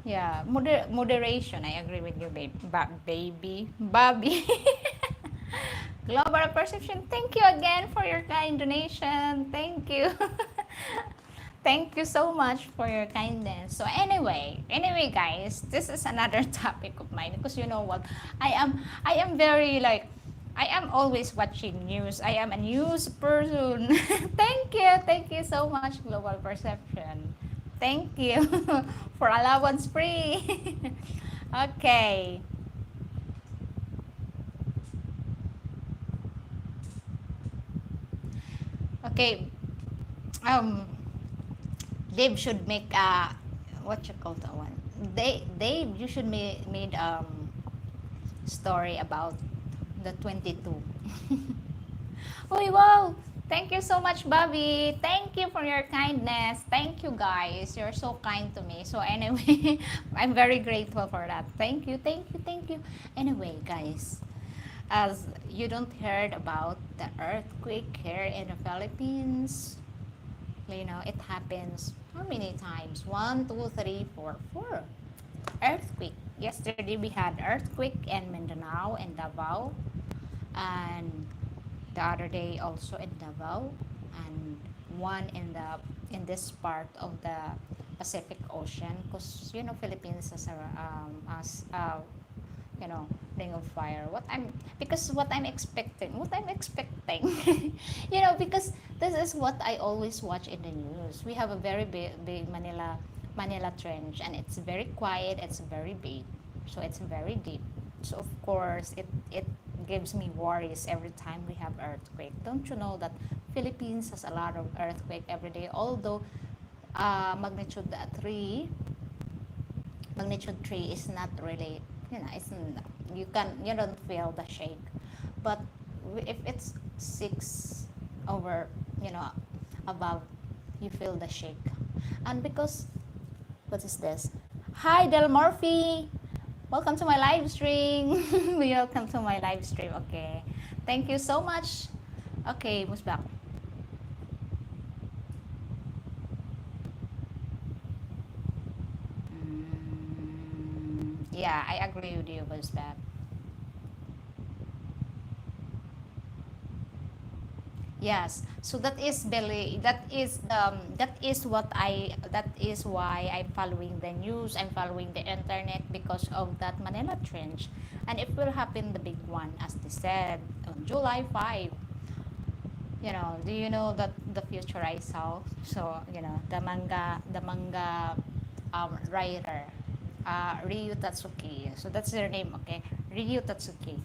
Yeah, moderation. I agree with you, baby, Bobby. Global perception. Thank you again for your kind donation. Thank you. Thank you so much for your kindness. So anyway, guys, this is another topic of mine because you know what, I am very like, I am always watching news. I am a news person. Thank you so much, Global Perception. Thank you for allowance free. Okay, okay. Um, Dave should make what you call that one. Dave, you should made story about the 22. Oh, wow. Thank you so much, Bobby. Thank you for your kindness. Thank you, guys. You're so kind to me. So, anyway, I'm very grateful for that. Thank you, thank you, thank you. Anyway, guys, as you don't heard about the earthquake here in the Philippines, it happens how many times? One, two, three, four. Earthquake. Yesterday we had earthquake in Mindanao and Davao, and the other day also in Davao, and one in this part of the Pacific Ocean, because Philippines has a you know ring of fire. What I'm expecting, because this is what I always watch in the news. We have a very big Manila Trench, and it's very quiet, it's very big, so it's very deep. So of course it gives me worries every time we have earthquake. Don't you know that Philippines has a lot of earthquake every day, although magnitude 3 magnitude 3 is not really, it's you don't feel the shake. But if it's 6 over, above, you feel the shake. And because, what is this? Hi, Del Murphy. Welcome to my live stream. Welcome to my live stream. Okay. Thank you so much. Okay, Musbak. Yeah, I agree with you, Musbak. Yes, so that is Billy. That is why I'm following the news. I'm following the internet because of that Manila Trench, and it will happen the big one as they said on July 5. Do you know that the future I saw? So the manga writer, Ryu Tatsuki. So that's their name, okay? Ryu Tatsuki.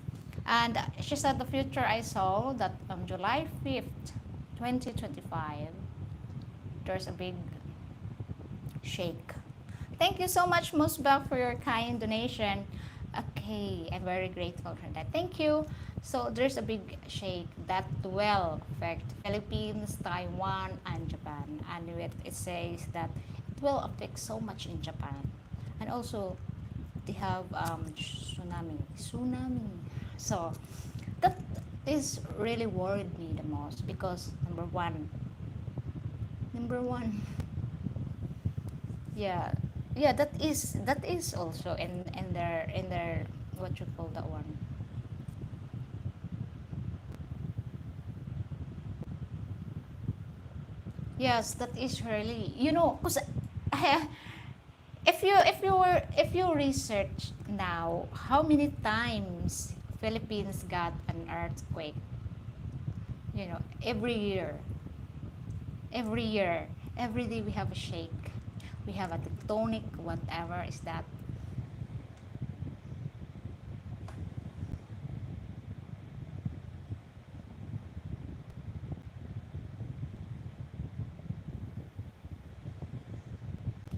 And she said the future I saw that on July 5th, 2025, there's a big shake. Thank you so much, Musbah, for your kind donation. Okay, I'm very grateful for that. Thank you. So there's a big shake that will affect Philippines, Taiwan, and Japan. And it says that it will affect so much in Japan. And also, they have tsunami. So that is really worried me the most because number one, yeah, yeah, that is also in their what you call that one. Yes, that is really, because if you research now how many times Philippines got an earthquake, every year, every year, every day we have a shake, we have a tectonic, whatever is that.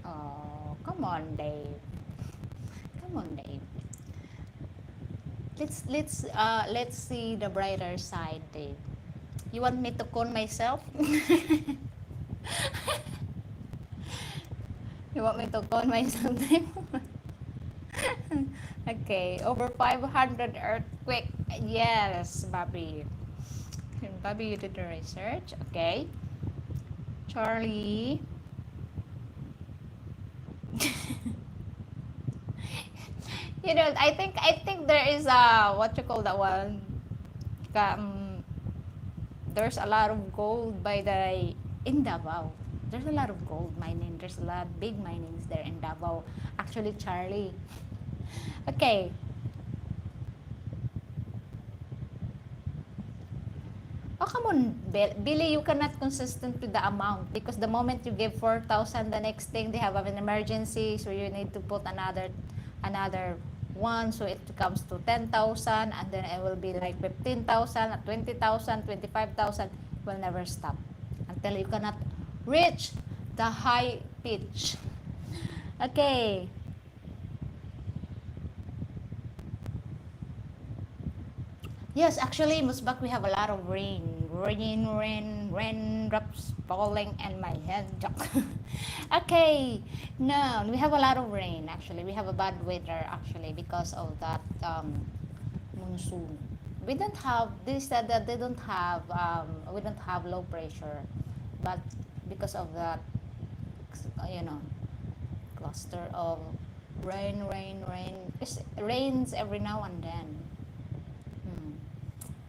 Oh, come on, Dave. Come on, Dave. Let's see the brighter side, Dave. You want me to con myself? You want me to con myself, Dave? Okay, over 500 earthquake. Yes, Bobby. Bobby, you did the research. Okay. Charlie. I think there is a what you call that one. Um, there's a lot of gold by the in Davao. There's a lot of gold mining. There's a lot big minings there in Davao. Actually, Charlie. Okay. Oh, come on, Billy, you cannot consistent with the amount because the moment you give 4,000, the next thing they have an emergency, so you need to put another one, so it comes to 10,000, and then it will be like 15,000, 20,000, 25,000. Will never stop until you cannot reach the high pitch. Okay. Yes, actually, Musbak, we have a lot of raindrops falling in my head. Okay, no, we have a lot of rain. Actually, we have a bad weather actually because of that monsoon. We don't have. They said that they don't have. We don't have low pressure, but because of that, you know, cluster of rain. It rains every now and then. Hmm.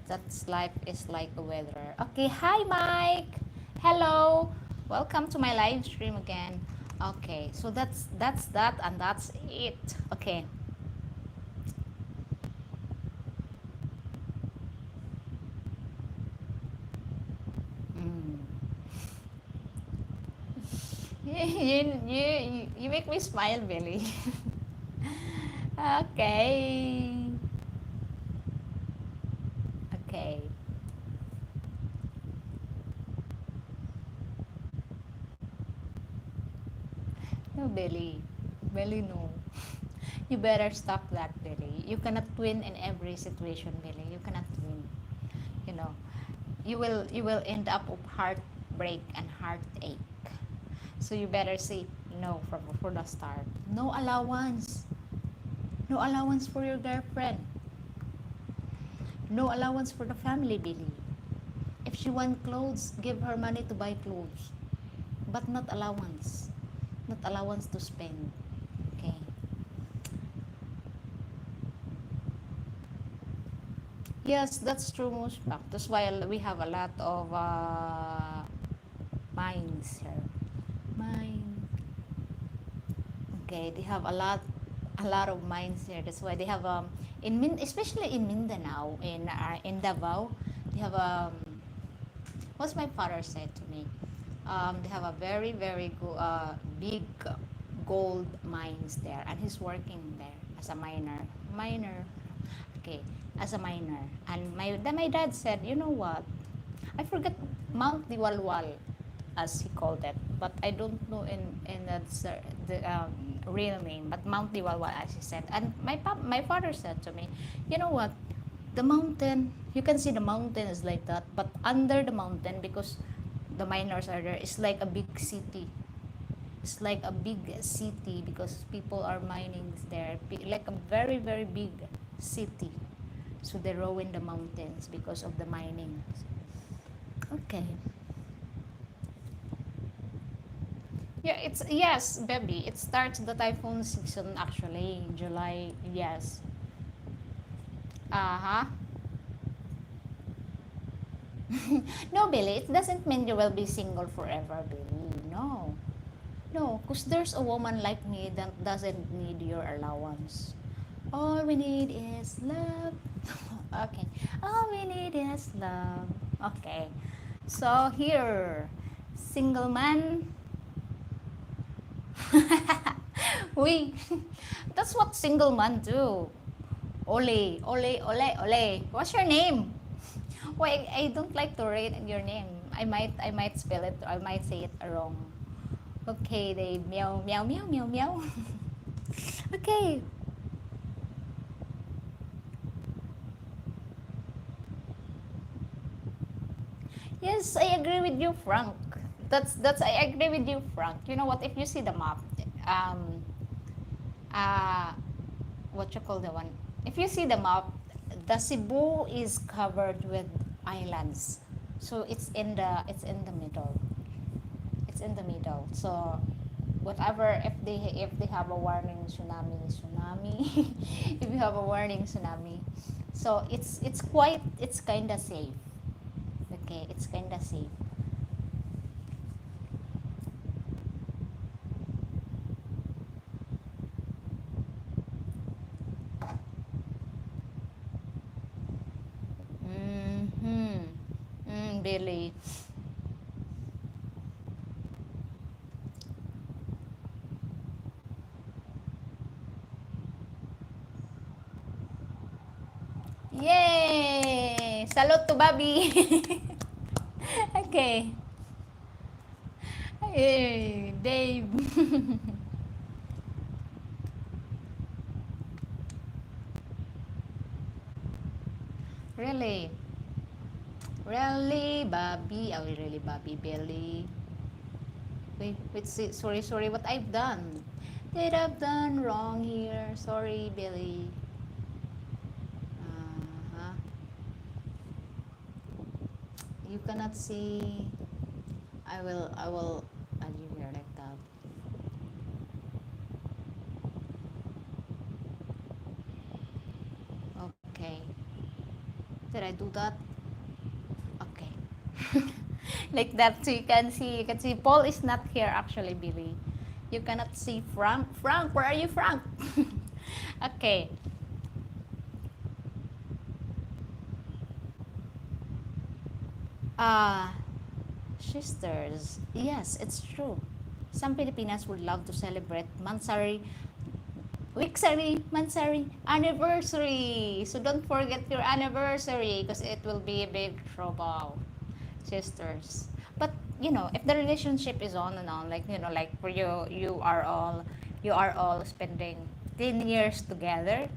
That's life is like a weather. Okay, hi Mike. Hello. Welcome to my live stream again. Okay, so that's that and that's it. Okay. Mm. You make me smile, Billy. Okay. Okay. No, Billy. Billy, no. You better stop that, Billy. You cannot win in every situation, Billy. You cannot win. You know, you will end up with heartbreak and heartache. So you better say no from for the start. No allowance. No allowance for your girlfriend. No allowance for the family, Billy. If she want clothes, give her money to buy clothes. But not allowance. Not allowance to spend. Okay. Yes, that's true, most fact. That's why we have a lot of mines here. Mine. Okay, they have a lot of mines here. That's why they have especially in Mindanao, in Davao, they have what's my father said to me. They have a big gold mines there, and he's working there as a miner. Miner, okay, as a miner. And my dad said, you know what? I forget Mount Diwalwal, as he called it, but I don't know in the real name. But Mount Diwalwal, as he said. And my father said to me, you know what? The mountain, you can see the mountain is like that, but under the mountain, because the miners are there, it's like a big city. It's like a big city because people are mining there, like a very big city. So they row in the mountains because of the mining. Okay. Yeah, it's yes, baby. It starts the typhoon season actually in July. Yes. Uh-huh. No, Billy, it doesn't mean you will be single forever, Billy. No. No, because there's a woman like me that doesn't need your allowance. All we need is love. Okay. All we need is love. Okay. So here, single man. We that's what single man do. Ole, ole, ole, ole. What's your name? Why I don't like to read your name. I might spell it. I might say it wrong. Okay, they meow meow meow meow meow. Okay. Yes, I agree with you, Frank. That's I agree with you, Frank. You know what? If you see the map, um, uh, what you call the one? If you see the map, the Cebu is covered with islands, so it's in the middle. It's in the middle. So whatever, if they have a warning tsunami, if you have a warning tsunami, so it's kind of safe. Okay, it's kind of safe. Mm-hmm. Really. Yay! Salute to Bobby. Okay. Hey, Dave. Really? Really, Bobby? Are we really Bobby Billy? Wait, sorry, what I've done? Did I've done wrong here? Sorry, Billy. Uh-huh. You cannot see. I will add you here like that. Okay. Did I do that? Okay. Like that, so you can see Paul is not here actually, Billy. You cannot see Frank. Frank, where are you, Frank? Okay. Uh sisters. Yes, it's true. Some Filipinas would love to celebrate Mansari, Wixari, Mansari, anniversary. So don't forget your anniversary because it will be a big trouble, sisters. But if the relationship is on and on, like like for you, you are all spending 10 years together.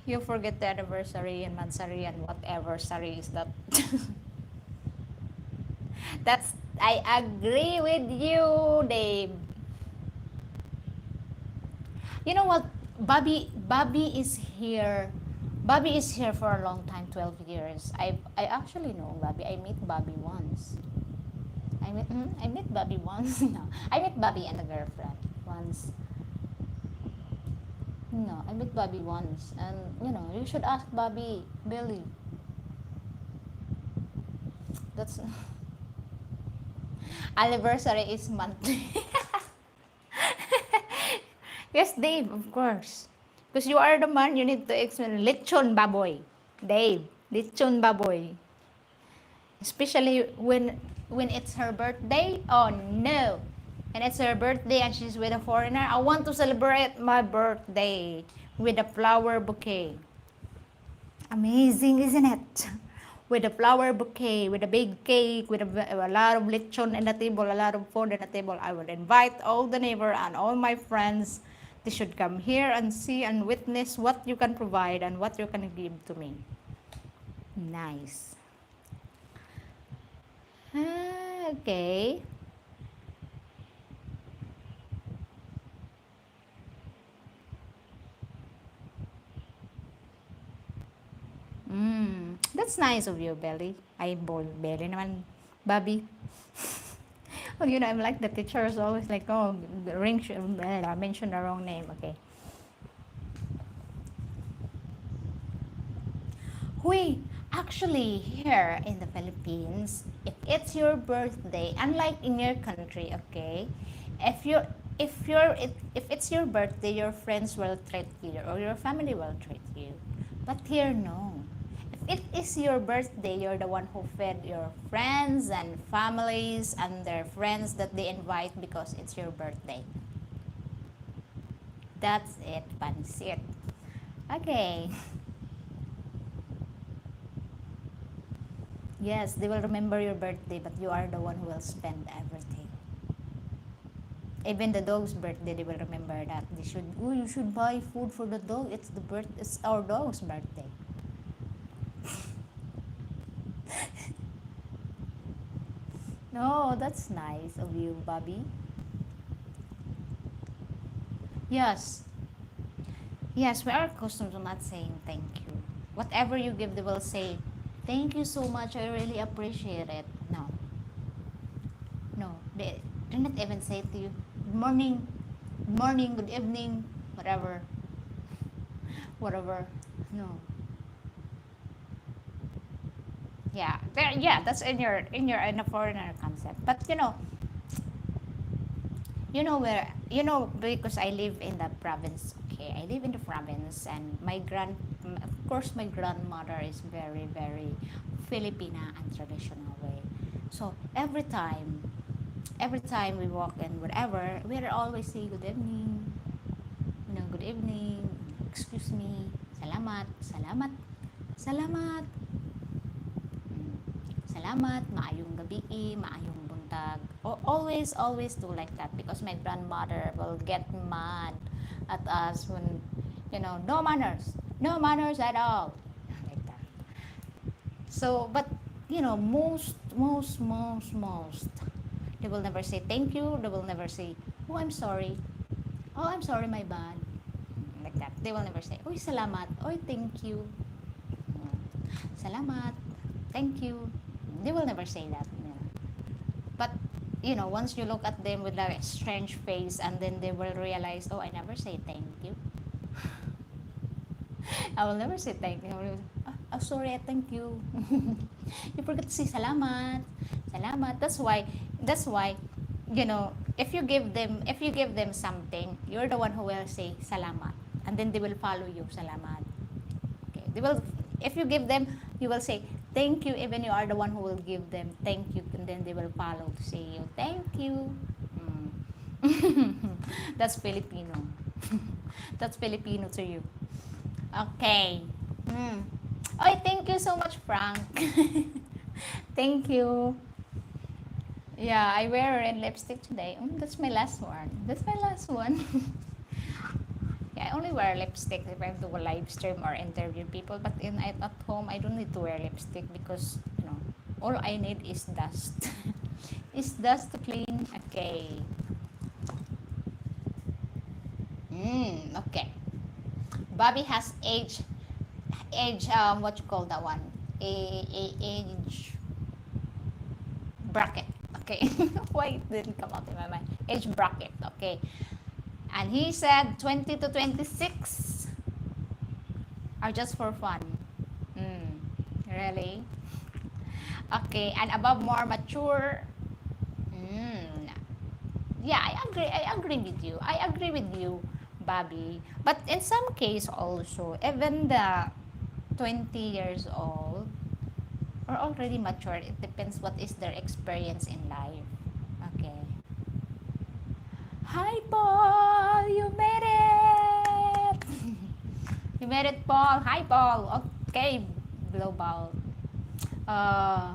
You forget the anniversary and mansari and whatever sari is that. That's I agree with you, Dave. You know what? Bobby is here. Bobby is here for a long time, 12 years. I actually know Bobby. I met Bobby once. I met Bobby once. No, I met Bobby and a girlfriend once. No, I met Bobby once, and you should ask Bobby, Billy. That's anniversary is monthly. Yes, Dave, of course. Because you are the man, you need to explain. Lechon baboy. Dave, lechon baboy. Especially when it's her birthday. Oh no. And it's her birthday and she's with a foreigner. I want to celebrate my birthday with a flower bouquet. Amazing, isn't it? With a flower bouquet, with a big cake, with a lot of lechon in the table, a lot of food in the table. I would invite all the neighbor and all my friends. They should come here and see and witness what you can provide and what you can give to me. Nice. Okay. That's nice of you, Belly. Ay, Belly naman, Bobby. Well, I'm like the teacher is always like, oh, I mentioned the wrong name. Okay. We actually here in the Philippines, if it's your birthday, unlike in your country, okay, if you if it's your birthday, your friends will treat you or your family will treat you. But here, no. If it is your birthday, you're the one who fed your friends and families and their friends that they invite because it's your birthday. That's it, pansit. Okay. Yes, they will remember your birthday, but you are the one who will spend everything. Even the dog's birthday, they will remember that. You should buy food for the dog. It's our dog's birthday. No, that's nice of you, Bobby. Yes, yes, we are accustomed to not saying thank you. Whatever you give, they will say, thank you so much. I really appreciate it. No, no, they do not even say to you, good morning, good evening, whatever, whatever. No. Yeah, yeah, that's in a foreigner concept. But where because I live in the province. Okay, I live in the province, and of course, my grandmother is very, very Filipina and traditional way. So every time we walk in whatever, we always say good evening, good evening, excuse me, salamat, salamat, salamat, salamat, maayong gabi, maayong buntag. Always, always do like that because my grandmother will get mad at us when, no manners at all. Like that. So, but, most, they will never say thank you. They will never say, oh, I'm sorry. Oh, I'm sorry, my bad. Like that. They will never say, oy, salamat. Oy, thank you. Salamat. Thank you. They will never say that. But once you look at them with a strange face, and then they will realize, oh, I never say thank you. I will never say thank you. Oh, sorry, thank you. You forgot to say salamat. Salamat. That's why, if you give them something, you're the one who will say salamat, and then they will follow you, salamat. Okay. If you give them, you will say thank you, even you are the one who will give them thank you, and then they will follow to say you thank you. That's Filipino. That's Filipino to you. Okay. Oh, thank you so much, Frank. Thank you. Yeah, I wear red lipstick today. That's my last one. That's my last one. Yeah, I only wear lipstick if I do a live stream or interview people. But at home, I don't need to wear lipstick because all I need is dust. Is dust to clean. Okay. Okay. Bobby has what you call that one? Age bracket. Okay. Why it didn't come out in my mind? Age bracket. Okay. And he said 20 to 26 are just for fun. Mm, really? Okay, and above more mature. Mm, yeah, I agree with you. I agree with you, Bobby. But in some case also, even the 20 years old or already mature, it depends what is their experience in life. Okay. Hi, Paul! You made it! You made it, Paul. Hi, Paul. Okay, global. Uh,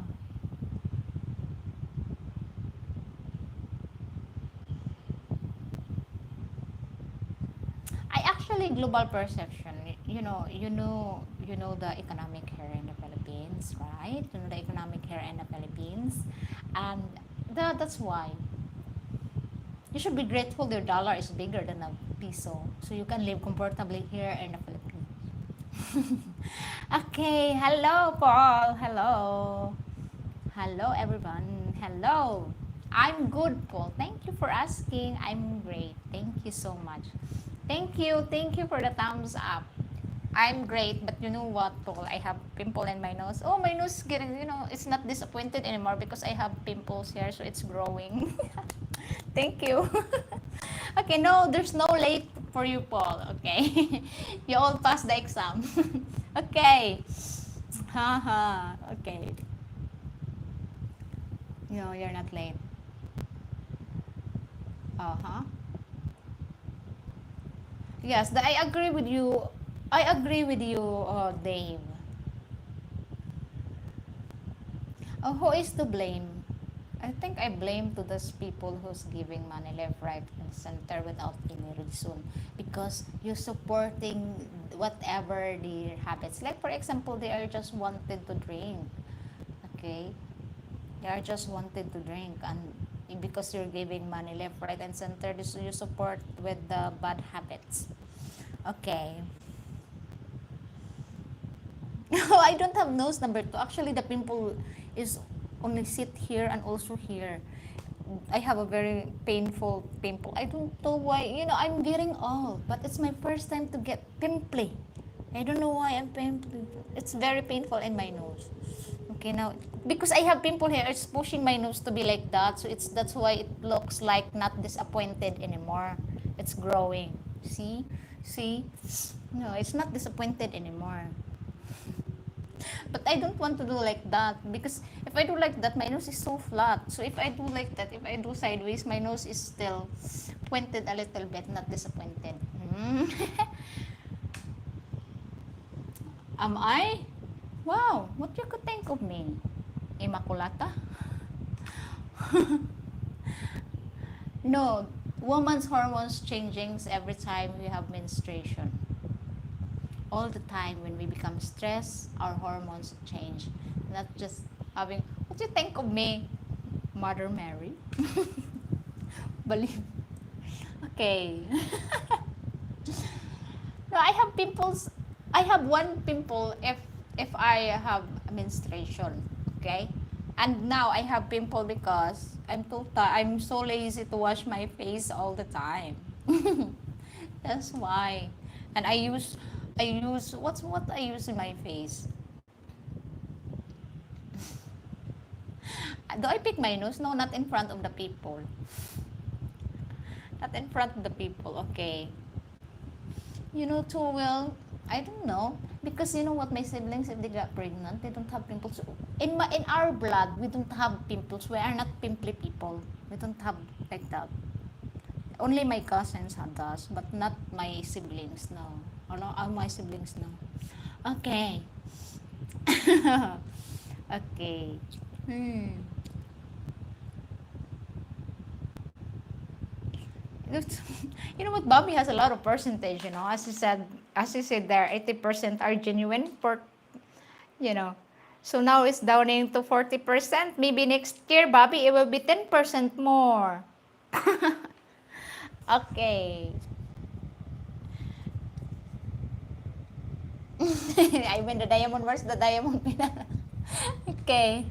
I actually global perception. You know the economic here in the Philippines, right? You know the economic here in the Philippines, and that's why you should be grateful your dollar is bigger than a peso, so you can live comfortably here in the Philippines. Okay, hello, Paul. Hello, everyone. Hello. I'm good, Paul. Thank you for asking. I'm great. Thank you so much. Thank you. Thank you for the thumbs up. I'm great, but you know what, Paul? I have pimple in my nose. Oh, my nose is getting, it's not disappointed anymore because I have pimples here, so it's growing. Thank you. Okay, no, there's no late for you, Paul. Okay. You all passed the exam. Okay. Haha. Okay. No, you're not late. Uh-huh. Yes, I agree with you. I agree with you, Dave. Who is to blame? I think I blame to those people who's giving money left, right, and center without any reason, because you're supporting whatever their habits. Like for example, they are just wanted to drink. Okay, they are just wanted to drink, and because you're giving money left, right, and center, so you support with the bad habits. Okay. No, I don't have nose number two. Actually, the pimple is only sit here and also here. I have a very painful pimple. I don't know why. I'm getting old, but it's my first time to get pimply. I don't know why I'm pimply. It's very painful in my nose. Okay, now because I have pimple here, it's pushing my nose to be like that. So that's why it looks like not disappointed anymore. It's growing. See? No, it's not disappointed anymore. But I don't want to do like that because if I do like that, my nose is so flat. So if I do like that, if I do sideways, my nose is still pointed a little bit, not disappointed. Am I? Wow, what you could think of me? Immaculata? No, woman's hormones changing every time we have menstruation. All the time when we become stressed, our hormones change. Not just having, what do you think of me, Mother Mary? Believe. Okay. No, I have pimples. I have one pimple if I have menstruation. Okay. And now I have pimple because I'm so lazy to wash my face all the time. That's why. And I use what I use in my face. Do I pick my nose? No, not in front of the people. Not in front of the people. Okay. You know too well. I don't know because you know what, my siblings, if they got pregnant, they don't have pimples. In our blood, we don't have pimples. We are not pimply people. We don't have like that. Only my cousins have those, but not my siblings. No, all my siblings no. Okay. Okay. Hmm. You know what? Bobby has a lot of percentage. As you said there, 80% are genuine for, you know. So now it's downing to 40%. Maybe next year, Bobby, it will be 10% more. Okay. I mean the diamond. Where's the diamond? Okay.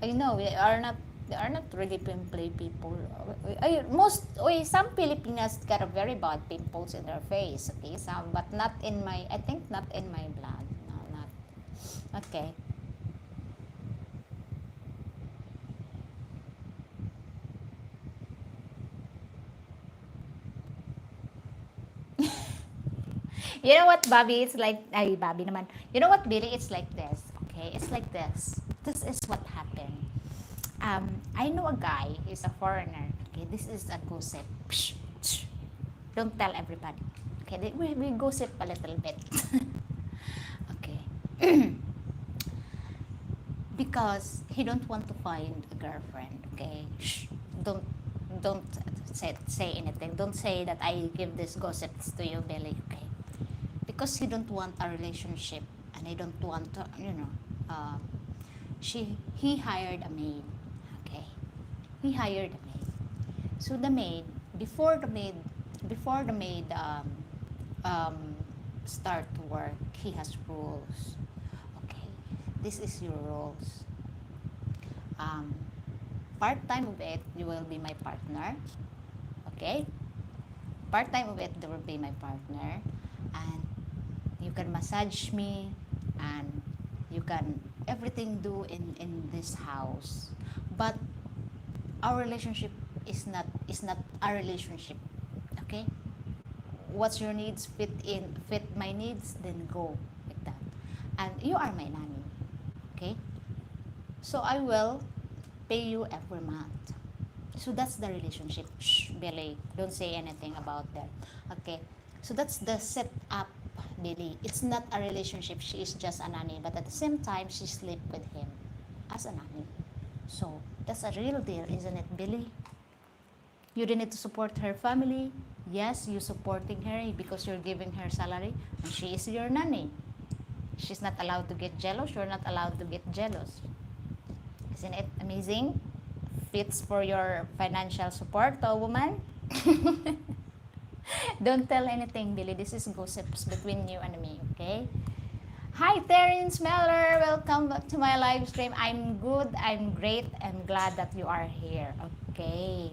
I know we are not. They are not really pimple people. Some Filipinas got a very bad pimples in their face. Okay, some, but not in my. I think not in my blood. No, not. Okay. You know what, Bobby? It's like, ay, Bobby naman. You know what, Billy? It's like this. Okay, it's like this. This is what happened. I know a guy. He's a foreigner. Okay, this is a gossip. Psh, psh. Don't tell everybody. Okay, we gossip a little bit. Okay, because he don't want to find a girlfriend. Okay, shh. Don't say anything. Don't say that I give this gossips to you, Billy. Okay, because he don't want a relationship, and he don't want to, uh, he hired a maid. Okay, he hired a maid. So the maid, before the maid before the maid um, start to work, he has rules. Okay, this is your rules. um, Part time of it, you will be my partner. Okay, part time of it, there will be my partner, and you can massage me, and you can everything do in this house. But our relationship is not a relationship. Okay, what's your needs, fit my needs, then go, like that. And you are my nanny. Okay, so I will pay you every month. So that's the relationship. Shh, Billy, don't say anything about that. Okay, so that's the setup, Billy. It's not a relationship. She is just a nanny, but at the same time she sleep with him as a nanny. So that's a real deal, isn't it, Billy? You didn't need to support her family. Yes, you supporting her because you're giving her salary, and she is your nanny. She's not allowed to get jealous. You're not allowed to get jealous. Isn't it amazing? Fits for your financial support to a woman. Don't tell anything, Billy. This is gossips between you and me, okay? Hi, Terence Meller. Welcome back to my live stream. I'm good. I'm great. I'm glad that you are here. Okay.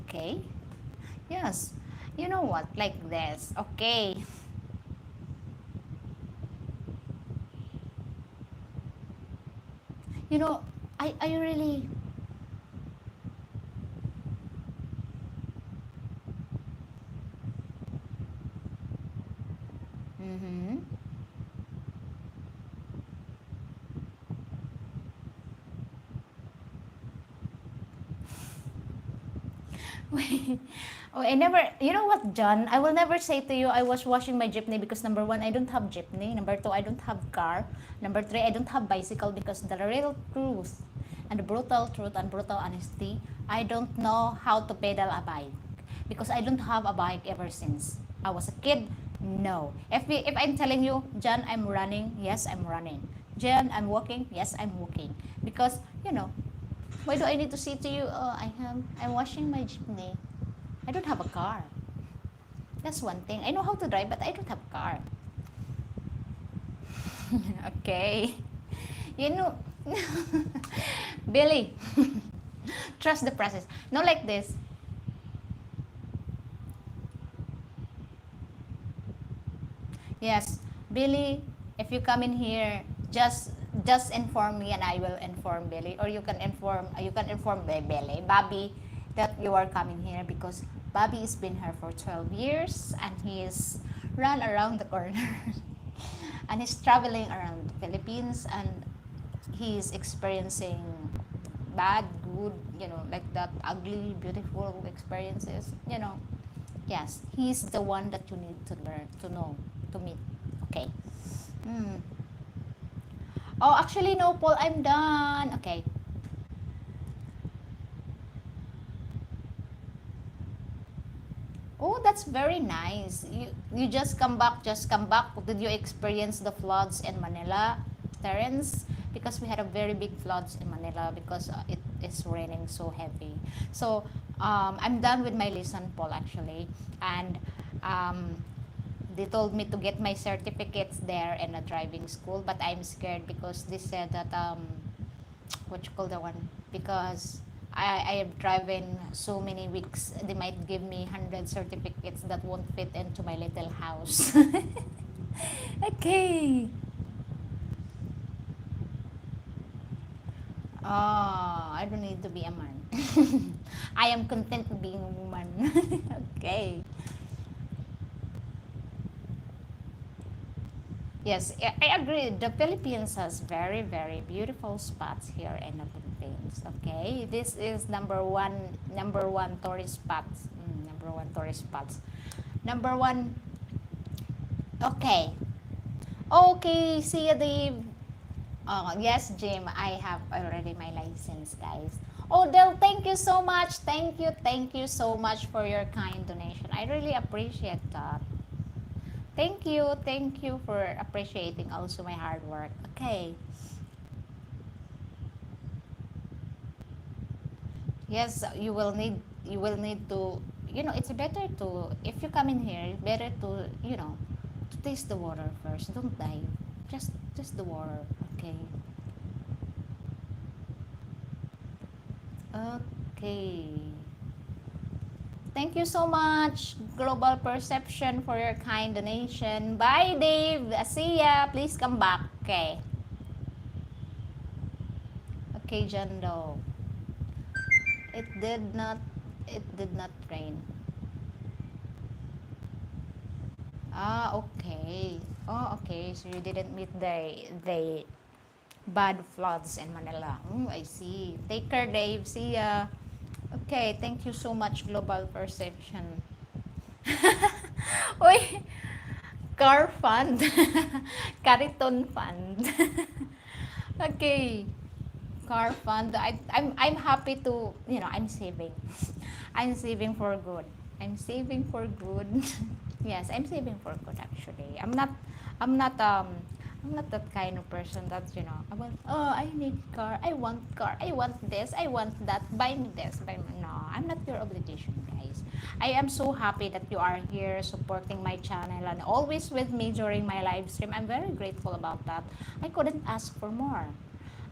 Okay. Yes. You know what? Like this. Okay. You know, I really. Mm-hmm. Oh, I never, you know what, John? I will never say to you, I was washing my jeepney because number one, I don't have jeepney. Number two, I don't have car. Number three, I don't have bicycle because the real truth and the brutal truth and brutal honesty, I don't know how to pedal a bike because I don't have a bike ever since I was a kid. No. If I'm telling you, John, I'm running, yes, I'm running. John, I'm walking, yes, I'm walking. Because, why do I need to say to you, oh, I'm washing my jeepney? I don't have a car. That's one thing. I know how to drive, but I don't have a car. Okay. You know, Billy, trust the process. Not like this. Yes, Billy, if you come in here, just inform me and I will inform Billy, or you can inform Billy, Bobby, that you are coming here because Bobby has been here for 12 years and he's run around the corner and he's traveling around the Philippines and he's experiencing bad, good, like that ugly, beautiful experiences, Yes, he's the one that you need to learn, to know, to meet. Okay. Mm. Oh, actually, no, Paul, I'm done. Okay. Oh, that's very nice. You just come back. Did you experience the floods in Manila, Terence? Because we had a very big floods in Manila because it is raining so heavy. So I'm done with my lesson, Paul, actually, and um, They told me to get my certificates there in a driving school, but I'm scared because they said that what you call the one, because I have driven so many weeks, they might give me 100 certificates that won't fit into my little house. Okay. Oh, I don't need to be a man. I am content being a woman. Okay. Yes, I agree. The Philippines has very, very beautiful spots here in the Philippines. Okay, this is number one tourist spots. Number one tourist spots. Number one. Okay, okay. See you, Dave. Oh, yes, Jim. I have already my license, guys. Oh, Del, thank you so much. Thank you so much for your kind donation. I really appreciate that. Thank you for appreciating also my hard work. Okay. Yes, you will need to, it's better to, if you come in here, it's better to, to taste the water first. Don't dive. Just taste the water. Okay. Okay. Thank you so much, Global Perception, for your kind donation. Bye, Dave. See ya. Please come back. Okay. Okay, Jando. It did not. It did not rain. Ah, okay. Oh, okay. So you didn't meet the bad floods in Manila. I see. Take care, Dave. See ya. Okay, thank you so much, Global Perception. Uy, car fund. Kariton fund. Okay. Car fund. I'm happy to, I'm saving. I'm saving for good. I'm saving for good. Yes, I'm saving for good actually. I'm not I'm not that kind of person that, I need car, I want this, I want that, buy me this, buy me. No, I'm not your obligation, guys. I am so happy that you are here supporting my channel and always with me during my live stream. I'm very grateful about that. I couldn't ask for more.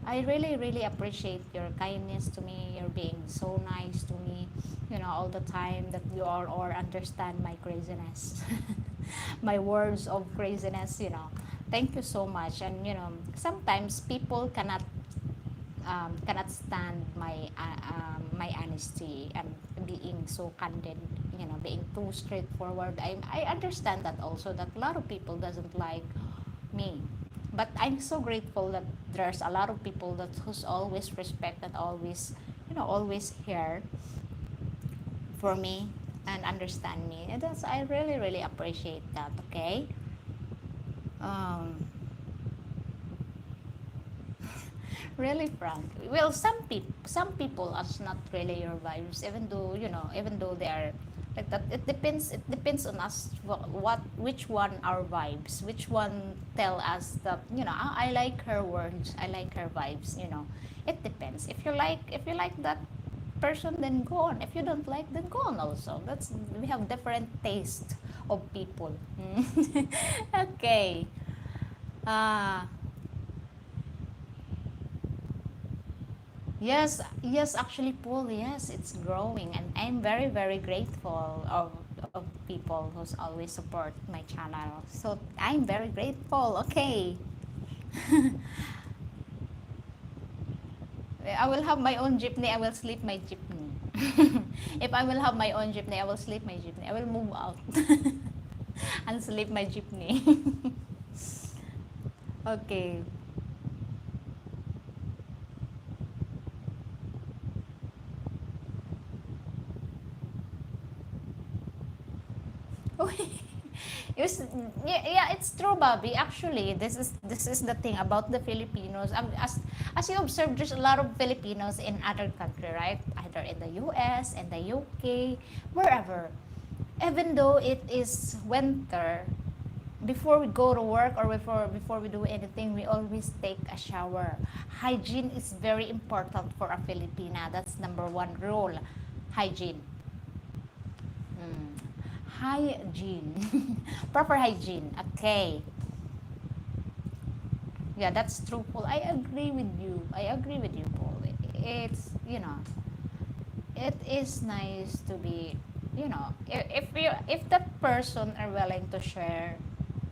I really, really appreciate your kindness to me. You're being so nice to me, all the time, that you all understand my craziness, my words of craziness. Thank you so much. And, sometimes people cannot stand my honesty and being so candid, being too straightforward. I understand that also, that a lot of people doesn't like me, but I'm so grateful that there's a lot of people that who's always respect and always, always here for me and understand me. And that's, I really, really appreciate that. Okay. um Really, Frank. Well, some people are not really your vibes, even though they are like that. It depends on us, which one our vibes, which one tell us that, I like her words, I like her vibes. It depends. If you like that person, then go on. If you don't like, then go on also. We have different taste of people. Okay. uh Yes, yes, actually, Paul, yes, it's growing, and I'm very, very grateful of people who's always support my channel. So I'm very grateful. Okay, I will have my own jeepney. I will sleep my jeepney. If I will have my own jeepney, I will sleep my jeepney. I will move out and sleep my jeepney. Okay. Yes, yeah, yeah, it's true, Bobby. Actually, this is the thing about the Filipinos. As you observe, there's a lot of Filipinos in other country, right? Either in the U.S., in the U.K., wherever. Even though it is winter, before we go to work or before we do anything, we always take a shower. Hygiene is very important for a Filipina. That's number one rule. Hygiene. Mm. hygiene. Proper hygiene. Okay. Yeah, that's true, Paul. I agree with you. I agree with you, Paul. It's, it is nice to be, if that person are willing to share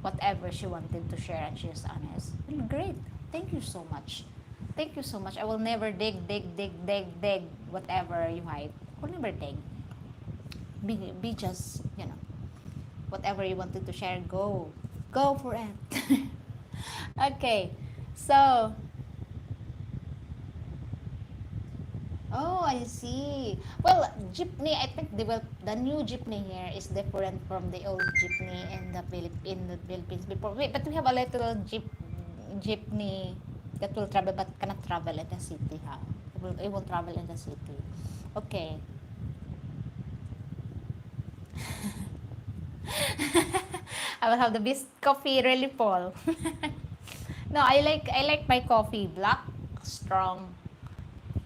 whatever she wanted to share and she's honest, well, great. Thank you so much. Thank you so much. I will never dig whatever you hide. I will never dig. Be just, whatever you wanted to share, go for it. Okay, so, oh, I see. Well, jeepney, I think the new jeepney here is different from the old jeepney in the Philippines before. Wait, but we have a little jeepney that will travel but cannot travel in the city, huh? It will travel in the city. Okay. I will have the best coffee, really, Paul. No, I like my coffee black, strong,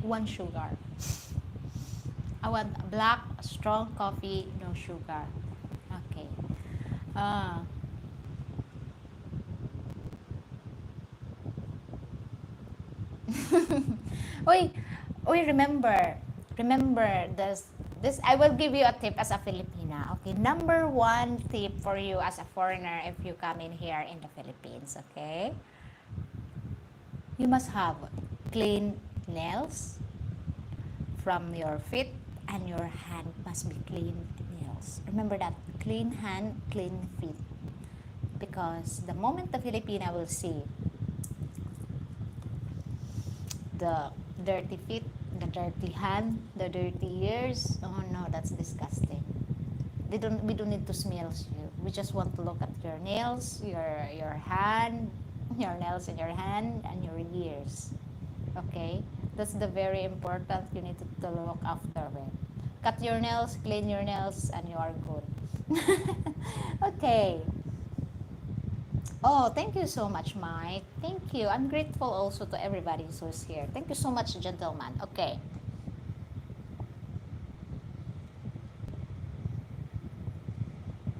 one sugar. I want black, strong coffee, no sugar. Okay. Ah. Oy, remember this. I will give you a tip as a Filipina. Okay, number one tip for you as a foreigner if you come in here in the Philippines. Okay, you must have clean nails from your feet, and your hand must be clean nails. Remember that, clean hand, clean feet. Because the moment the Filipina will see the dirty feet, the dirty hand, the dirty ears. Oh no, that's disgusting. We don't need to smell you. We just want to look at your nails, your hand, your nails in your hand, and your ears. Okay, that's the very important. You need to look after it. Cut your nails, clean your nails, and you are good. Okay. Oh, thank you so much, Mike. Thank you. I'm grateful also to everybody who's here. Thank you so much, gentlemen. Okay.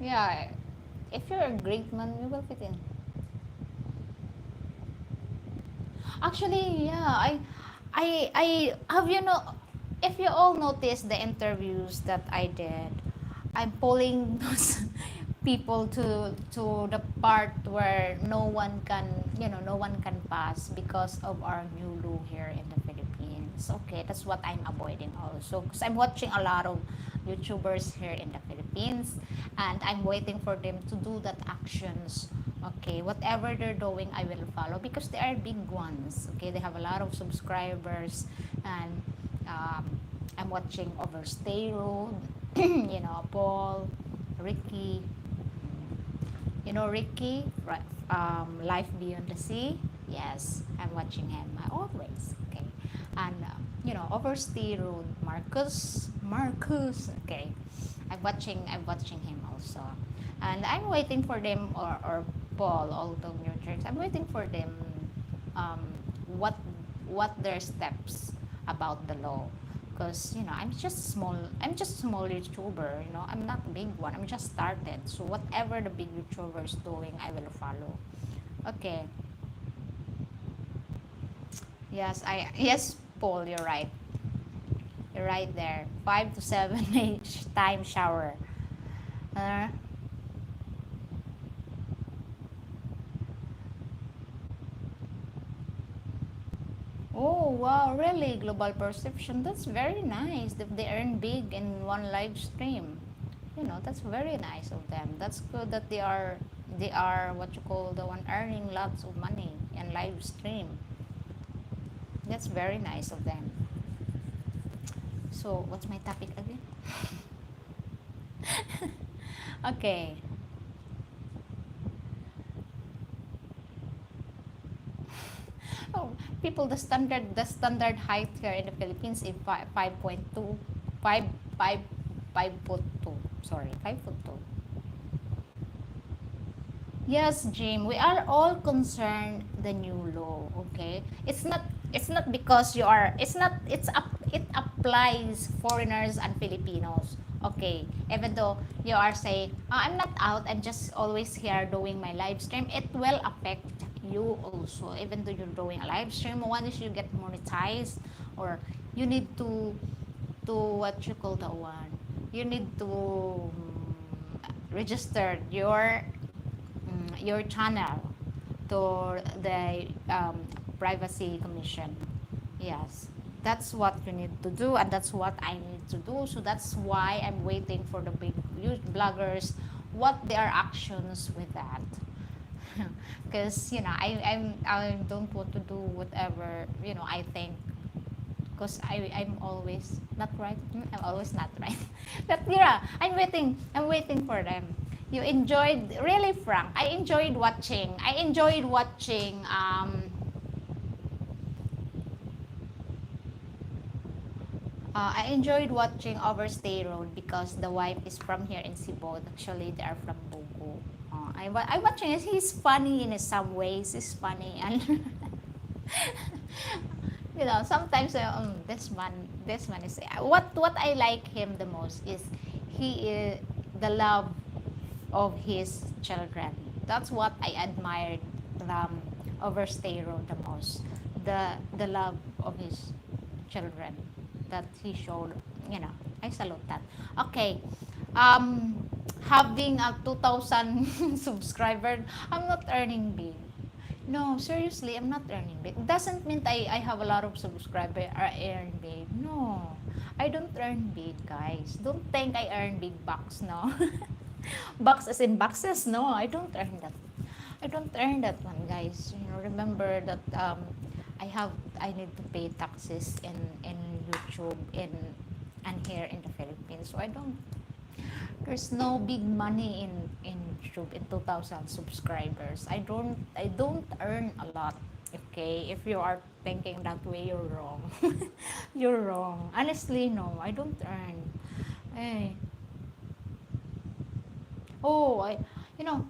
Yeah. If you're a great man, you will fit in. Actually, yeah, I have, if you all noticed the interviews that I did, I'm pulling those people to the part where no one can pass because of our new law here in the Philippines. Okay, that's what I'm avoiding also, because I'm watching a lot of YouTubers here in the Philippines, and I'm waiting for them to do that actions. Okay, whatever they're doing, I will follow because they are big ones. Okay, they have a lot of subscribers, and um, I'm watching Overstay Road, Paul, Ricky. Ricky, right, Life Beyond the Sea. Yes, I'm watching him always. Okay, and Overstay Road, Marcus. Okay, I'm watching him also, and I'm waiting for them, or Paul, all the new tricks. I'm waiting for them. Um, what their steps about the law, because I'm just small YouTuber. I'm not a big one. I'm just started, so whatever the big YouTuber is doing, I will follow. Okay. Yes, Paul, you're right there. 5 to 7 each time shower. uh, oh wow, really, global perception, that's very nice if they earn big in one live stream. That's very nice of them. That's good that they are what you call the one earning lots of money in live stream. That's very nice of them. So what's my topic again? Okay. Oh, people, the standard height here in the Philippines is 5.2, 5 5 5 foot 2. Sorry, 5 foot 2. Yes, Jim, we are all concerned the new law, okay? It's not because you are, it applies foreigners and Filipinos. Okay, even though you are saying, I'm not out, I'm just always here doing my live stream, it will affect you also. Even though you're doing a live stream, once you get monetized, or you need to what you call that one, you need to register your channel to the privacy commission. Yes, that's what you need to do, and that's what I need to do. So that's why I'm waiting for the big bloggers, what their actions with that. Because I don't want to do whatever I think, because I'm always not right. I'm always not right. But yeah, I'm waiting for them. You enjoyed, really, Frank, I enjoyed watching Overstay Road, because the wife is from here in Cebu. Actually, they are from Bogo. I'm watching it. He's funny in some ways. He's funny, and sometimes this man is what I like him the most is he is the love of his children. That's what I admired Overstay Road the most. The love of his children that he showed. I salute that. Okay. Um, Having a 2,000 subscriber, I'm not earning big. No, seriously, I'm not earning big. Doesn't mean I have a lot of subscriber or earn big. No, I don't earn big, guys. Don't think I earn big bucks, no. Bucks as in boxes, no. I don't earn that. I don't earn that one, guys. Remember that I need to pay taxes in YouTube and here in the Philippines. So there's no big money in YouTube in 2,000 subscribers. I don't earn a lot. Okay, if you are thinking that way, you're wrong. You're wrong. Honestly, no, I don't earn. Hey. Oh, you know,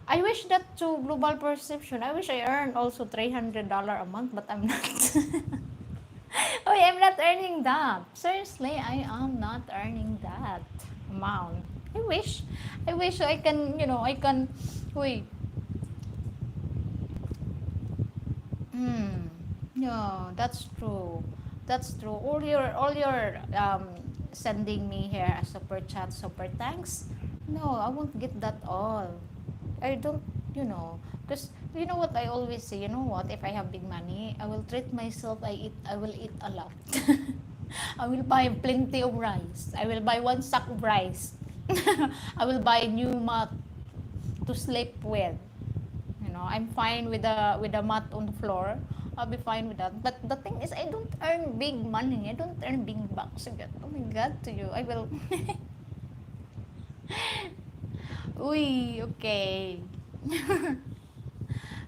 I wish that to global perception. I wish I earn also $300 a month, but I'm not. Oh, I'm not earning that. Seriously, I am not earning that amount. I wish. I wish I can. Wait. No, that's true. That's true. All your sending me here a super chat, super thanks. No, I won't get that all. I don't, because you know what I always say. You know what? If I have big money, I will treat myself. I will eat a lot. I will buy plenty of rice. I will buy one sack of rice. I will buy new mat to sleep with. I'm fine with the mat on the floor. I'll be fine with that. But the thing is, I don't earn big money. I don't earn big bucks again. Oh my God, to you, I will. Uy, okay.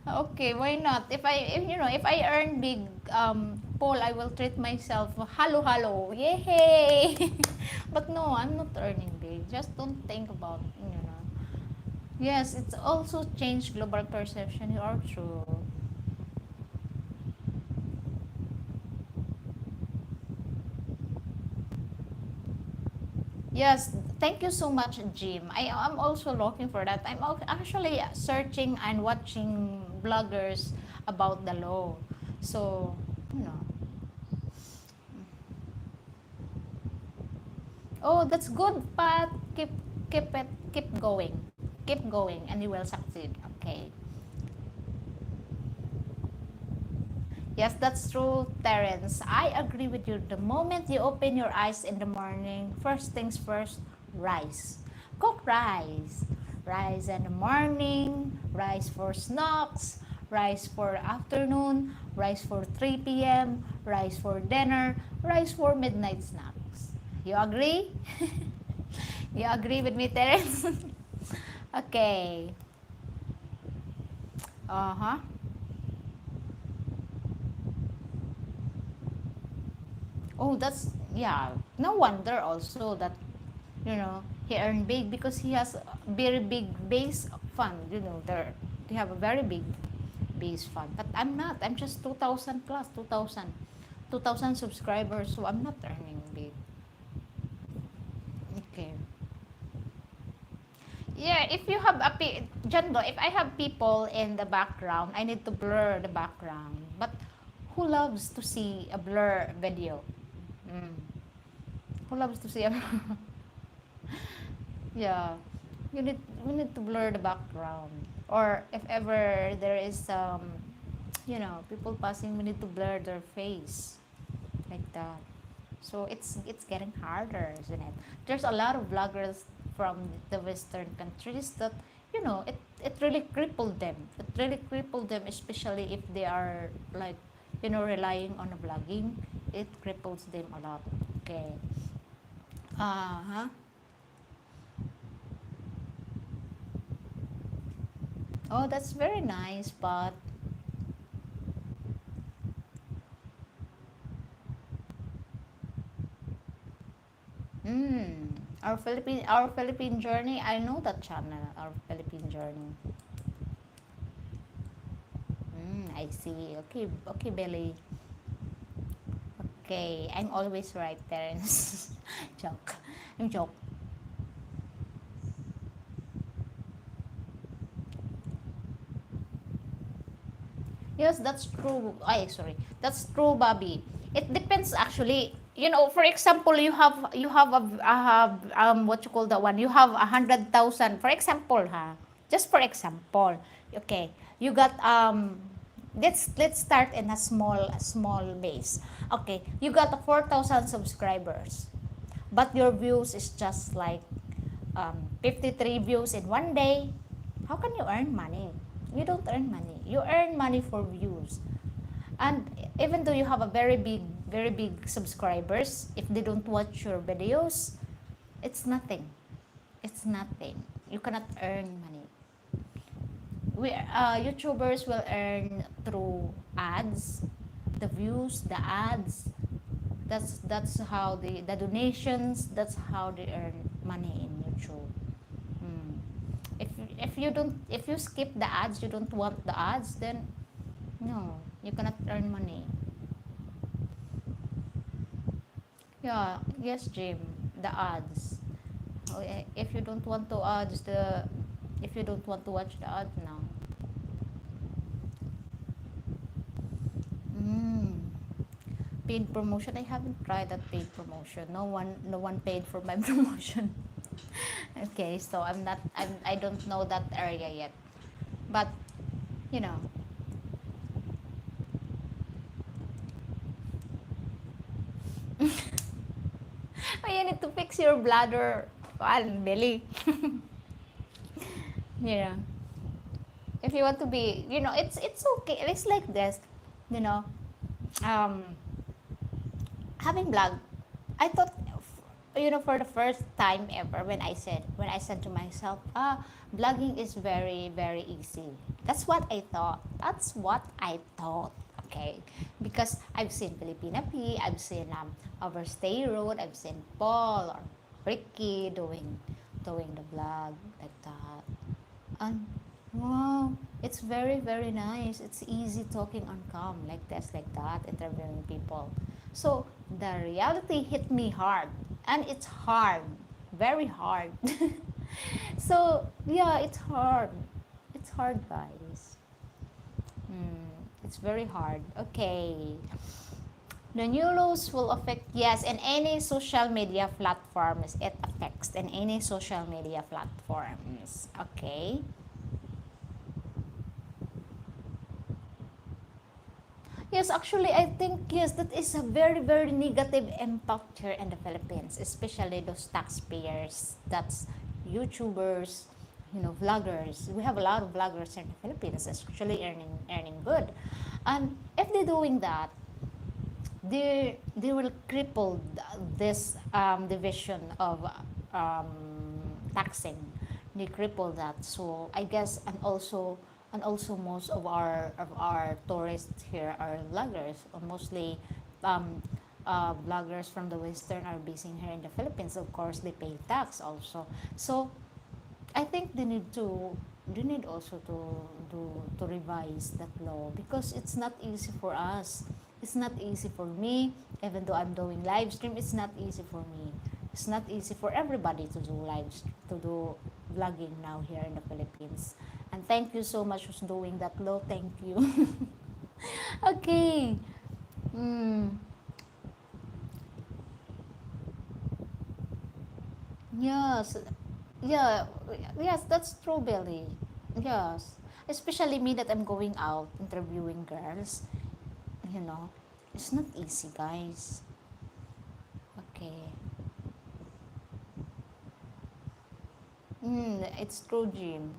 Okay, why not? If I earn big, Paul, I will treat myself. Hello, hello, yay! But no, I'm not earning big. Just don't think about. Yes, it's also changed global perception. You are true. Yes, thank you so much, Jim. I am also looking for that. I'm actually searching and watching bloggers about the law. So, you know. Oh, that's good, Pat. Keep going. Keep going and you will succeed. Okay. Yes, that's true, Terence. I agree with you. The moment you open your eyes in the morning, first things first, rice. Cook rice. Rice in the morning, rice for snacks, rice for afternoon, rice for 3 p.m., rice for dinner, rice for midnight snacks. You agree? You agree with me, Terence? Okay. Uh-huh. Oh, that's, yeah. No wonder also that, he earned big because he has a very big base fund. They have a very big base fund. But I'm not. I'm just 2,000 plus, 2,000 subscribers. So I'm not earning big. Yeah, if you have Jando, if I have people in the background, I need to blur the background. But who loves to see a blur video? Mm. Who loves to see a yeah, we need to blur the background. Or if ever there is people passing, we need to blur their face like that. So it's getting harder, isn't it? There's a lot of vloggers from the Western countries that it really crippled them. It really crippled them, especially if they are like relying on vlogging. It cripples them a lot. Okay. Uh huh. Oh, that's very nice, but mm, our Philippine journey. I know that channel, our Philippine journey. I see. Okay, okay, Billy. Okay, I'm always right, parents. Joke. I'm joke. Yes, that's true. Ay, sorry. That's true, Bobby. It depends actually. For example, you have what you call that one. You have 100,000. For example, just for example. Okay, you got let's start in a small base. Okay, you got a 4,000 subscribers, but your views is just like 53 views in one day. How can you earn money? You don't earn money. You earn money for views. And even though you have a very big subscribers, if they don't watch your videos, it's nothing. It's nothing. You cannot earn money. YouTubers will earn through ads, the views, the ads. That's how the donations. That's how they earn money in YouTube. Mm. If you skip the ads, you don't want the ads, then no, you cannot earn money. Yeah, yes, Jim, the ads. Oh, if you don't want to ads the if you don't want to watch the ad now. Mm. Paid promotion. I haven't tried that paid promotion. No one paid for my promotion. Okay, so I don't know that area yet. But you know, oh, you need to fix your bladder, belly. Yeah. If you want to be, it's okay. It's like this, you know. Um, having blog, I thought, for the first time ever, when I said to myself, blogging is very very easy. That's what I thought. That's what I thought. Okay, because I've seen Filipina P, I've seen Overstay Road, I've seen Paul or Ricky doing the blog like that. And wow, it's very, very nice. It's easy talking on cam like this, like that, interviewing people. So the reality hit me hard. And it's hard. Very hard. So yeah, it's hard. It's hard, guys. It's very hard. Okay. The new laws will affect, yes, in any social media platforms. It affects in any social media platforms. Okay. Yes, actually, I think, yes, that is a very, very negative impact here in the Philippines, especially those taxpayers, that's YouTubers, vloggers. We have a lot of vloggers in the Philippines, actually earning good. And if they're doing that, they will cripple this division of um, taxing. They cripple that. So I guess, and also most of our tourists here are vloggers, or mostly um, vloggers from the Western are based here in the Philippines. Of course, they pay tax also. So I think they need also to revise that law, because it's not easy for us. It's not easy for me, even though I'm doing live stream. It's not easy for me. It's not easy for everybody to do vlogging now here in the Philippines. And thank you so much for doing that, Lo. Thank you. Okay. Mm. Yes. Yeah. Yes, that's true, Billy. Yes. Especially me that I'm going out interviewing girls, you know, it's not easy, guys. Okay. It's true, Jim.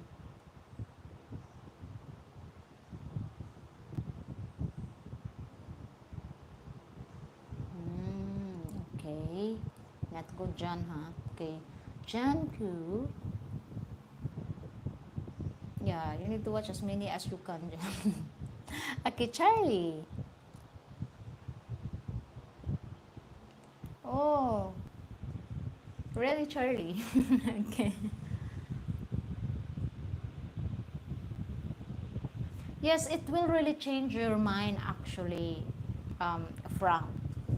Okay. Not good, John, huh? Okay. John Q. Yeah, you need to watch as many as you can, John. Okay, Charlie. Oh, really, Charlie? Okay. Yes, it will really change your mind actually, Frank,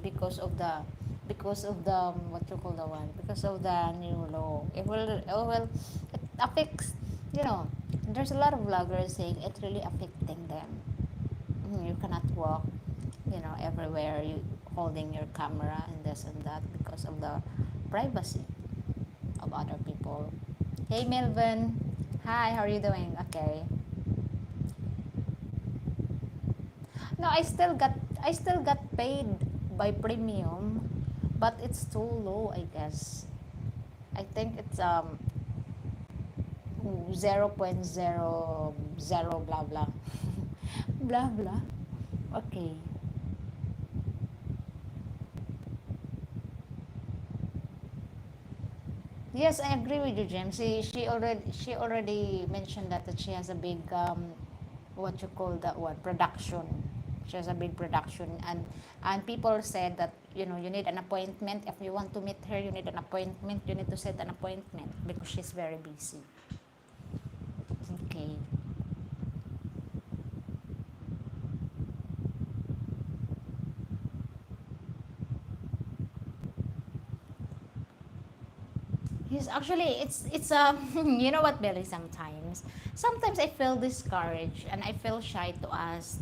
because of the what you call the one, because of the new law. It affects, you know, there's a lot of vloggers saying it really affecting them. You cannot walk, everywhere you holding your camera and this and that because of the privacy of other people. Hey Melvin, hi, how are you doing? Okay. No, I still got paid by premium, but it's too low, I guess. I think it's 0.00 blah blah. Blah blah. Okay. Yes, I agree with you, James. She already mentioned that she has a big what you call that one, production. She has a big production, and people said that you need an appointment if you want to meet her. You need an appointment. You need to set an appointment because she's very busy. Okay. Yes, actually, it's you know what, Billy. Sometimes I feel discouraged and I feel shy to ask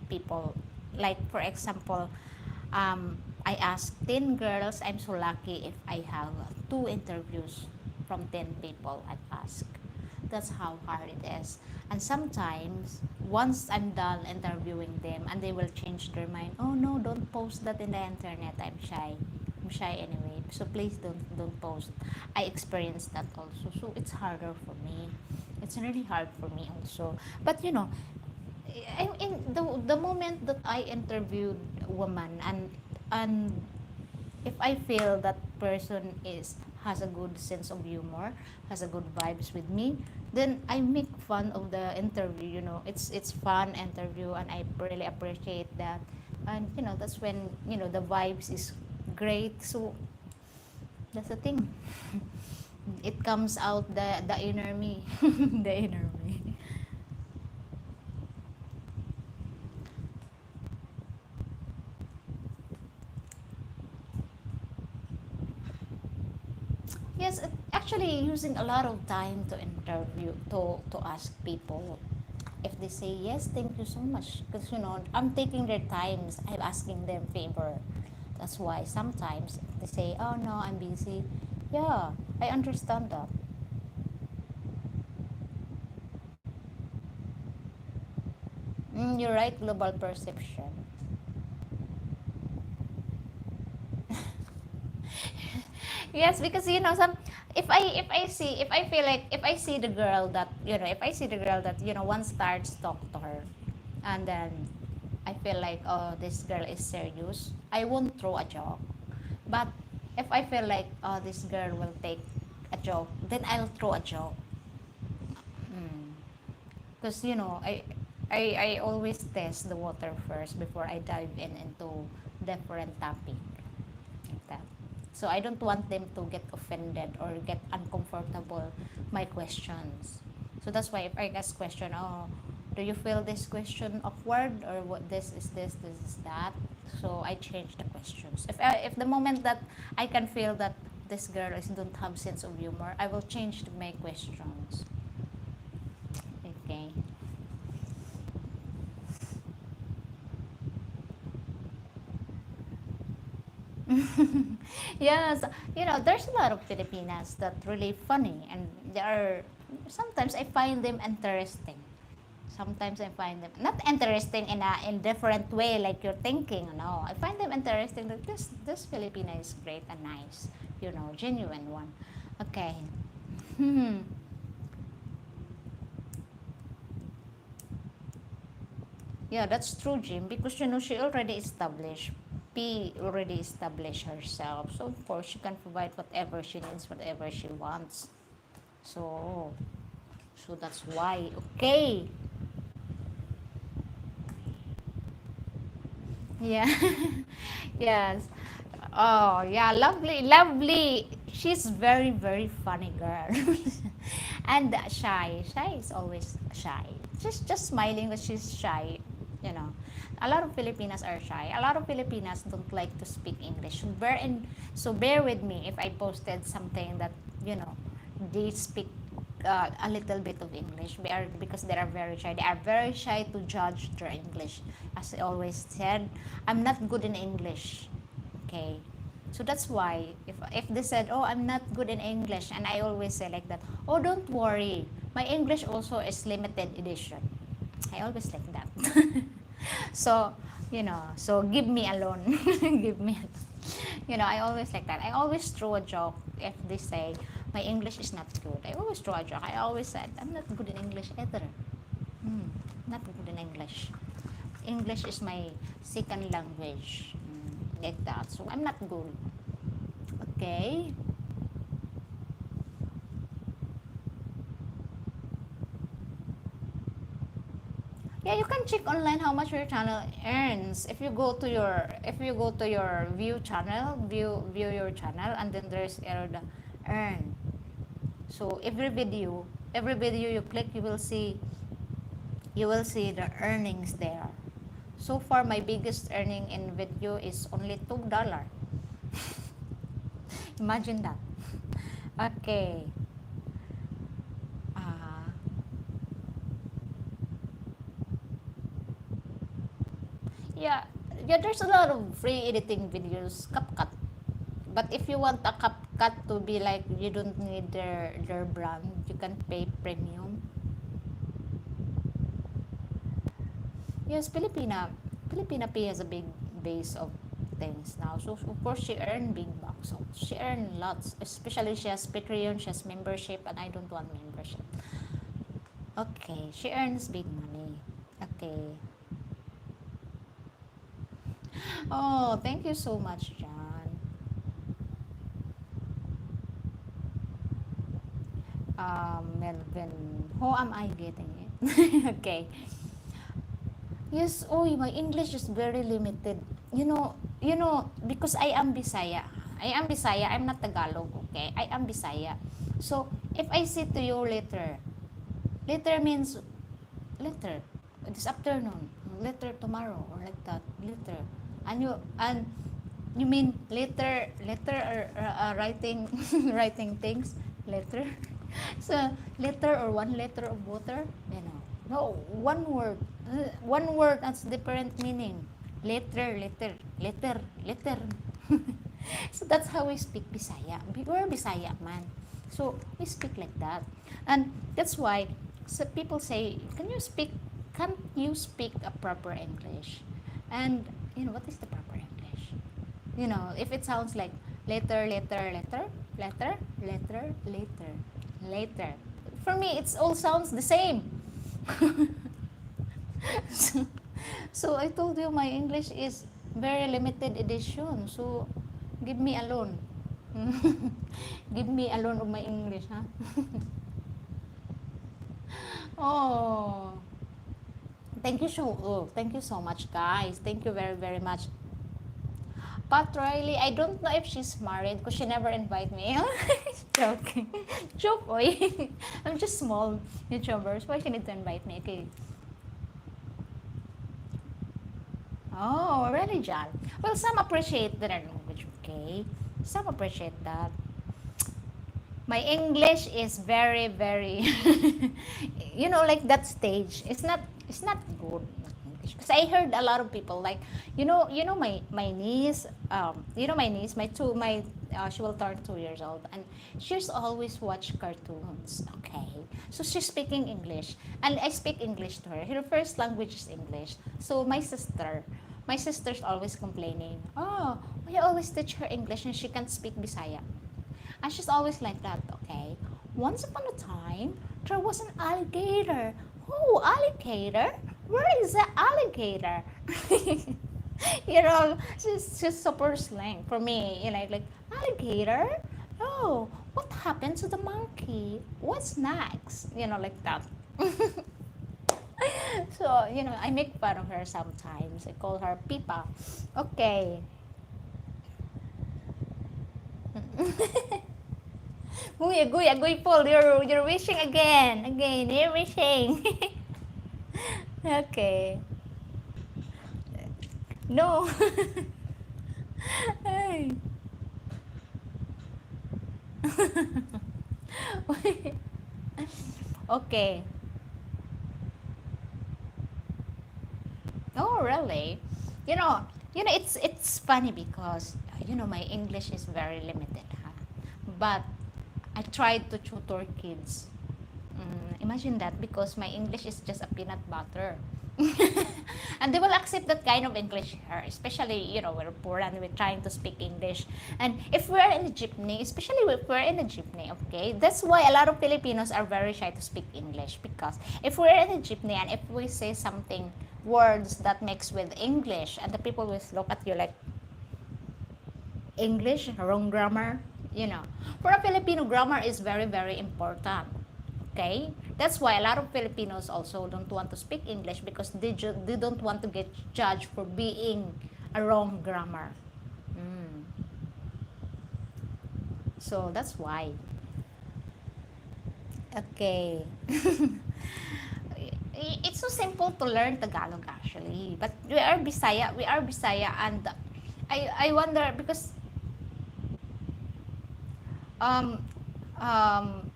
people. Like for example, I asked 10 girls. I'm so lucky if I have two interviews from 10 people I ask. That's how hard it is. And sometimes, once I'm done interviewing them, and they will change their mind. Oh no, don't post that in the internet. I'm shy. I'm shy anyway. So please don't post. I experienced that also. So it's harder for me. It's really hard for me also. But in the moment that I interviewed a woman, and if I feel that person is has a good sense of humor, has a good vibes with me, then I make fun of the interview. It's fun interview, and I really appreciate that. And that's when the vibes is great. So that's the thing. It comes out the inner me, the inner me. Yes, actually using a lot of time to interview to ask people. If they say yes, thank you so much, because I'm taking their times. I'm asking them favor. That's why sometimes they say, "Oh no, I'm busy." Yeah, I understand that. You're right. Global perception. Yes, because if I see the girl that once starts talk to her, and then I feel like, oh, this girl is serious, I won't throw a joke. But if I feel like, oh, this girl will take a joke, then I'll throw a joke. Because I always test the water first before I dive into different topic, like that. So I don't want them to get offended or get uncomfortable my questions. So that's why if I ask question, oh, do you feel this question awkward, or what, this is that? So I change the questions. If the moment that I can feel that this girl is don't have sense of humor, I will change my questions. Okay. Yes, there's a lot of Filipinas that really funny, and they are sometimes I find them interesting. Sometimes I find them not interesting in a indifferent way like you're thinking. No, I find them interesting that this Filipina is great and nice, genuine one. Okay. Hmm. Yeah, that's true, Jim, because she already established. P already established herself, so of course she can provide whatever she needs, whatever she wants. So, so that's why. Okay. Yeah. Yes. Oh, yeah, lovely, lovely. She's very, very funny girl. And shy. Shy is always shy. She's just smiling, but she's shy. You know, a lot of Filipinas are shy. A lot of Filipinas don't like to speak English. So bear with me if I posted something that, you know, they speak a little bit of English. Because they are very shy. They are very shy to judge their English. As I always said, I'm not good in English. Okay. So that's why if they said, "Oh, I'm not good in English," and I always say like that, "Oh, don't worry. My English also is limited edition." I always like that. So, so give me alone. Give me alone. I always like that. I always throw a joke if they say my English is not good. I always throw a joke. I always said I'm not good in English either. Not good in English. English is my second language. Like that. So I'm not good. Okay. Yeah, you can check online how much your channel earns. If you go to your view channel, view your channel, and then there's the earn. So every video you click, you will see the earnings there. So far, my biggest earning in video is only $2. Imagine that. Okay. Uh, yeah, yeah. There's a lot of free editing videos, CapCut. But if you want a CapCut to be like you don't need their brand, you can pay premium. Yes, Filipina Pay has a big base of things now. So of course she earned big bucks. So she earned lots. Especially she has Patreon, she has membership, and I don't want membership. Okay, she earns big money. Okay. Oh, thank you so much, John. Melvin, how am I getting it? Okay. Yes, oh, my English is very limited. Because I am Bisaya. I am Bisaya. I'm not Tagalog, okay? I am Bisaya. So, if I say to you later, later means later, this afternoon, later tomorrow, or like that, later. And you mean later writing writing things later. So liter or 1 liter of water, no, one word that's different meaning. Liter. So that's how we speak Bisaya. We're Bisaya man, so we speak like that. And that's why people say, can't you speak a proper English? And what is the proper English? If it sounds like later. For me, it's all sounds the same. so, so I told you my English is very limited edition. So give me alone. Give me alone of my English, huh? Oh, thank you so much, guys. Thank you very, very much. But Riley, I don't know if she's married because she never invite me. Joking. Joke, boy. I'm just small YouTubers. Why she need to invite me? Okay. Oh, really, John? Well, some appreciate their language, okay? Some appreciate that. My English is very, very, like that stage. It's not good. Because I heard a lot of people like, my niece, my niece, she will turn 2 years old, and she's always watch cartoons. Okay, so she's speaking English, and I speak English to her. Her first language is English. So my sister's always complaining. Oh, we always teach her English, and she can't speak Bisaya. And she's always like that, okay? Once upon a time, there was an alligator. Oh, alligator? Where is the alligator? She's super slang for me. Like alligator? Oh, what happened to the monkey? What's next? Like that. So, I make fun of her sometimes. I call her Pipa. Okay. Guy, guy, guy, Paul, you're wishing again. Again, you're wishing. Okay. No. Ay. Okay. Oh, really? You know, it's funny because my English is very limited, huh? But I tried to tutor kids. Imagine that, because my English is just a peanut butter. And they will accept that kind of English here, especially, we're poor and we're trying to speak English. And if we're in a jeepney, especially if we're in a jeepney, okay, that's why a lot of Filipinos are very shy to speak English, because if we're in a jeepney and if we say something, words that mix with English, and the people will look at you like, English, wrong grammar, For a Filipino, grammar is very, very important. Okay? That's why a lot of Filipinos also don't want to speak English, because they don't want to get judged for being a wrong grammar. So that's why. Okay. It's so simple to learn Tagalog actually, but we are Bisaya, and I wonder because um um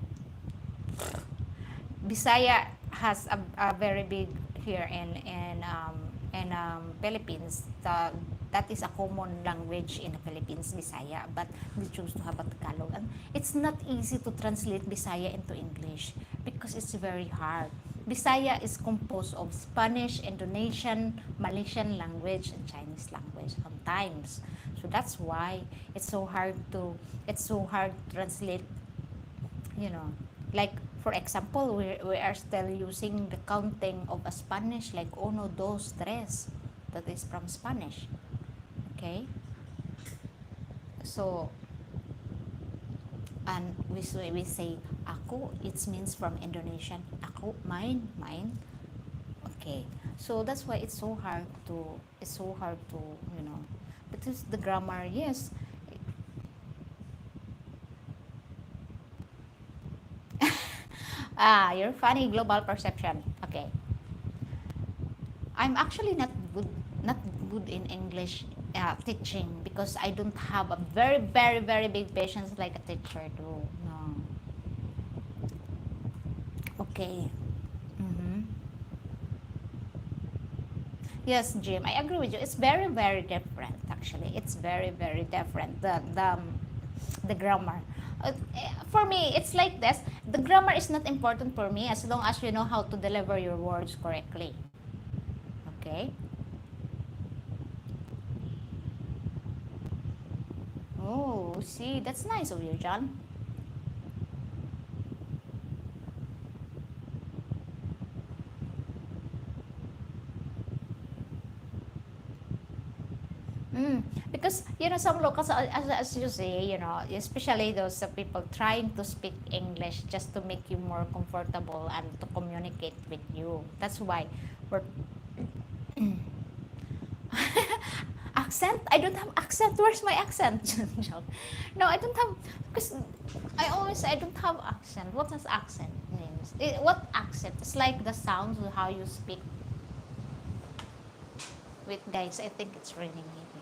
Bisaya has a very big here in Philippines. That is a common language in the Philippines, Bisaya, but we choose to have a Tagalog. And it's not easy to translate Bisaya into English because it's very hard. Bisaya is composed of Spanish, Indonesian, Malaysian language, and Chinese language sometimes. So that's why it's so hard to translate, you know like for example, we are still using the counting of a Spanish, like uno, dos, tres. That is from Spanish. Okay, so, and we say ako, it means from Indonesian, ako, mine. Okay, so that's why it's so hard to you know because the grammar, yes. You're funny. Global perception. Okay. I'm actually not good in English teaching, because I don't have a very, very, very big patience like a teacher do. No. Okay. Mm-hmm. Yes, Jim, I agree with you. It's very, very different. Actually, it's very, very different. The grammar. For me, it's like this. The grammar is not important for me as long as you know how to deliver your words correctly. Okay. Oh, see, that's nice of you, John. Mm, because some locals, as you say, especially those people trying to speak English just to make you more comfortable and to communicate with you. That's why we're accent. I don't have accent. Where's my accent? Joke. No, I don't have, because I always say I don't have accent. What does accent means? What accent? It's like the sounds of how you speak. Wait, guys, I think it's raining maybe.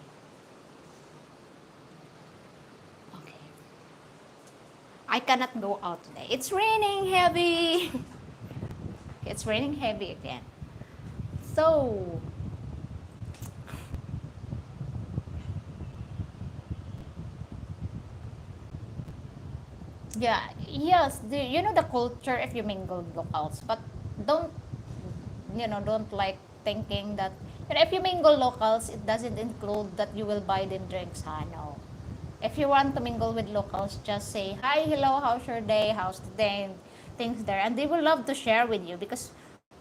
Okay. I I cannot go out today. It's raining heavy. It's raining heavy again. So, yeah, yes, you know the culture if you mingle with locals, but don't, don't like thinking that, if you mingle locals, it doesn't include that you will buy them drinks, no. If you want to mingle with locals, just say, hi, hello, how's your day, how's the day, things there. And they will love to share with you because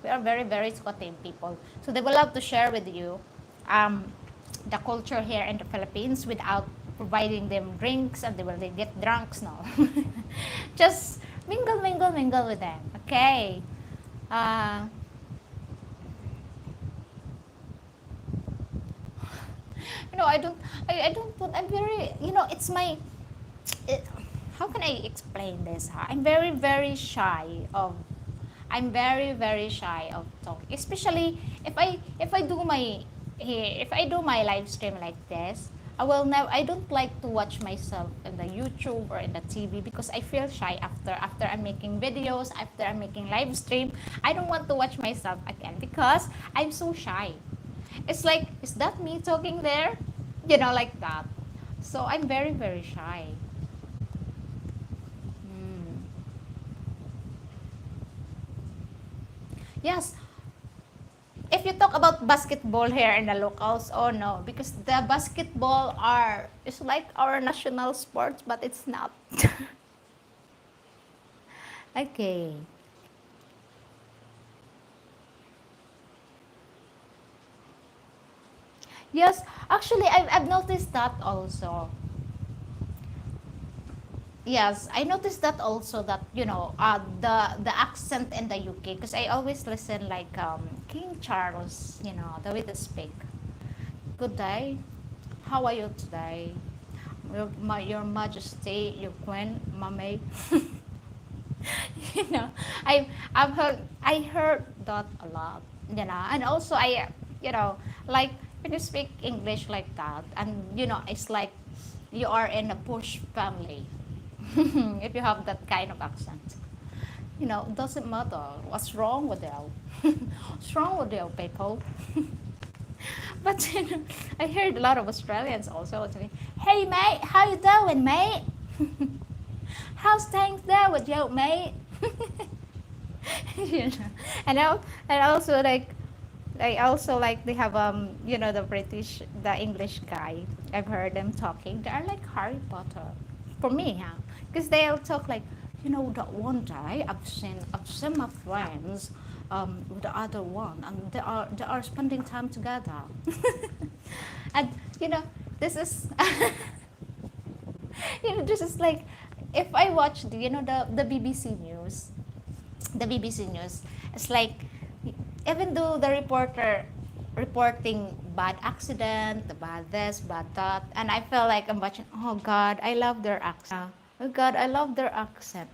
we are very, very Scotin people. So they will love to share with you um, the culture here in the Philippines without providing them drinks and they get drunks, no. Just mingle, mingle, mingle with them, okay? Uh, I don't, I don't put, I'm very, it's my, it, how can I explain this? I'm very, very shy of, I'm very, very shy of talking, especially if I do my, if I do my live stream like this. I will never, I don't like to watch myself in the YouTube or in the TV because I feel shy after I'm making videos, after I'm making live stream. I don't want to watch myself again because I'm so shy. It's like, is that me talking there? Like that. So I'm very, very shy. Mm. Yes, if you talk about basketball here in the locals, oh no, because the basketball is like our national sports, but it's not. Okay. Yes, actually, I've noticed that also. Yes, I noticed that also that the accent in the UK because I always listen like King Charles, the way they speak. Good day. How are you today? Your Majesty, your Queen, Mommy. you know, I heard that a lot. And also you know, like when you speak English like that, and it's like you are in a push family. If you have that kind of accent, it doesn't matter what's wrong with you. What's wrong with you people? But I heard a lot of Australians also saying, "Hey mate, how you doing, mate? How's things there with you, mate?" you know, and also like I also like they have the English guy. I've heard them talking. They are like Harry Potter, for me, huh? Because they'll talk like, that one day I've seen my friends with the other one, and they are spending time together. And you know, this is this is like if I watch the BBC News, it's like even though the reporter reporting bad accident, the bad this, bad that, and I feel like I'm watching. Oh God, I love their accent. Oh God, I love their accent.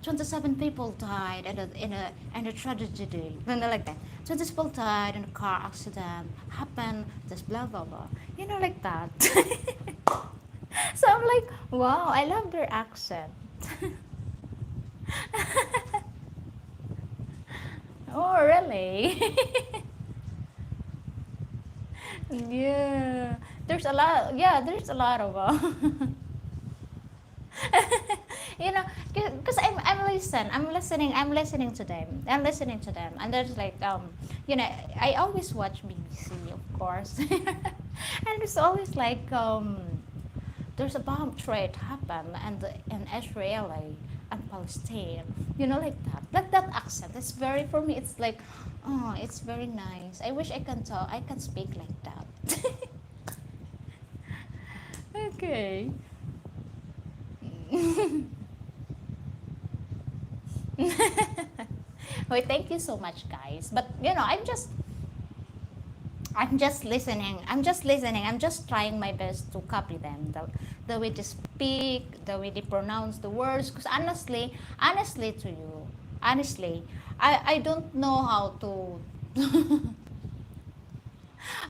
27 people died in a tragedy. Like that. 20 people died in a car accident. Happened. This blah blah blah. Like that. So I'm like, wow, I love their accent. Oh, really? Yeah. There's a lot. Yeah, there's a lot of. you know, because I'm listening to them. I'm listening to them, and there's like I always watch BBC, of course, and it's always like there's a bomb threat happen and in Israel and Palestine, like that. Like that accent. It's very for me. It's like, oh, it's very nice. I wish I can talk. I can speak like that. Okay. Well, thank you so much, guys. But I'm just listening. I'm just listening. I'm just trying my best to copy them. The way they speak, the way they pronounce the words. Because honestly to you, honestly, I don't know how to.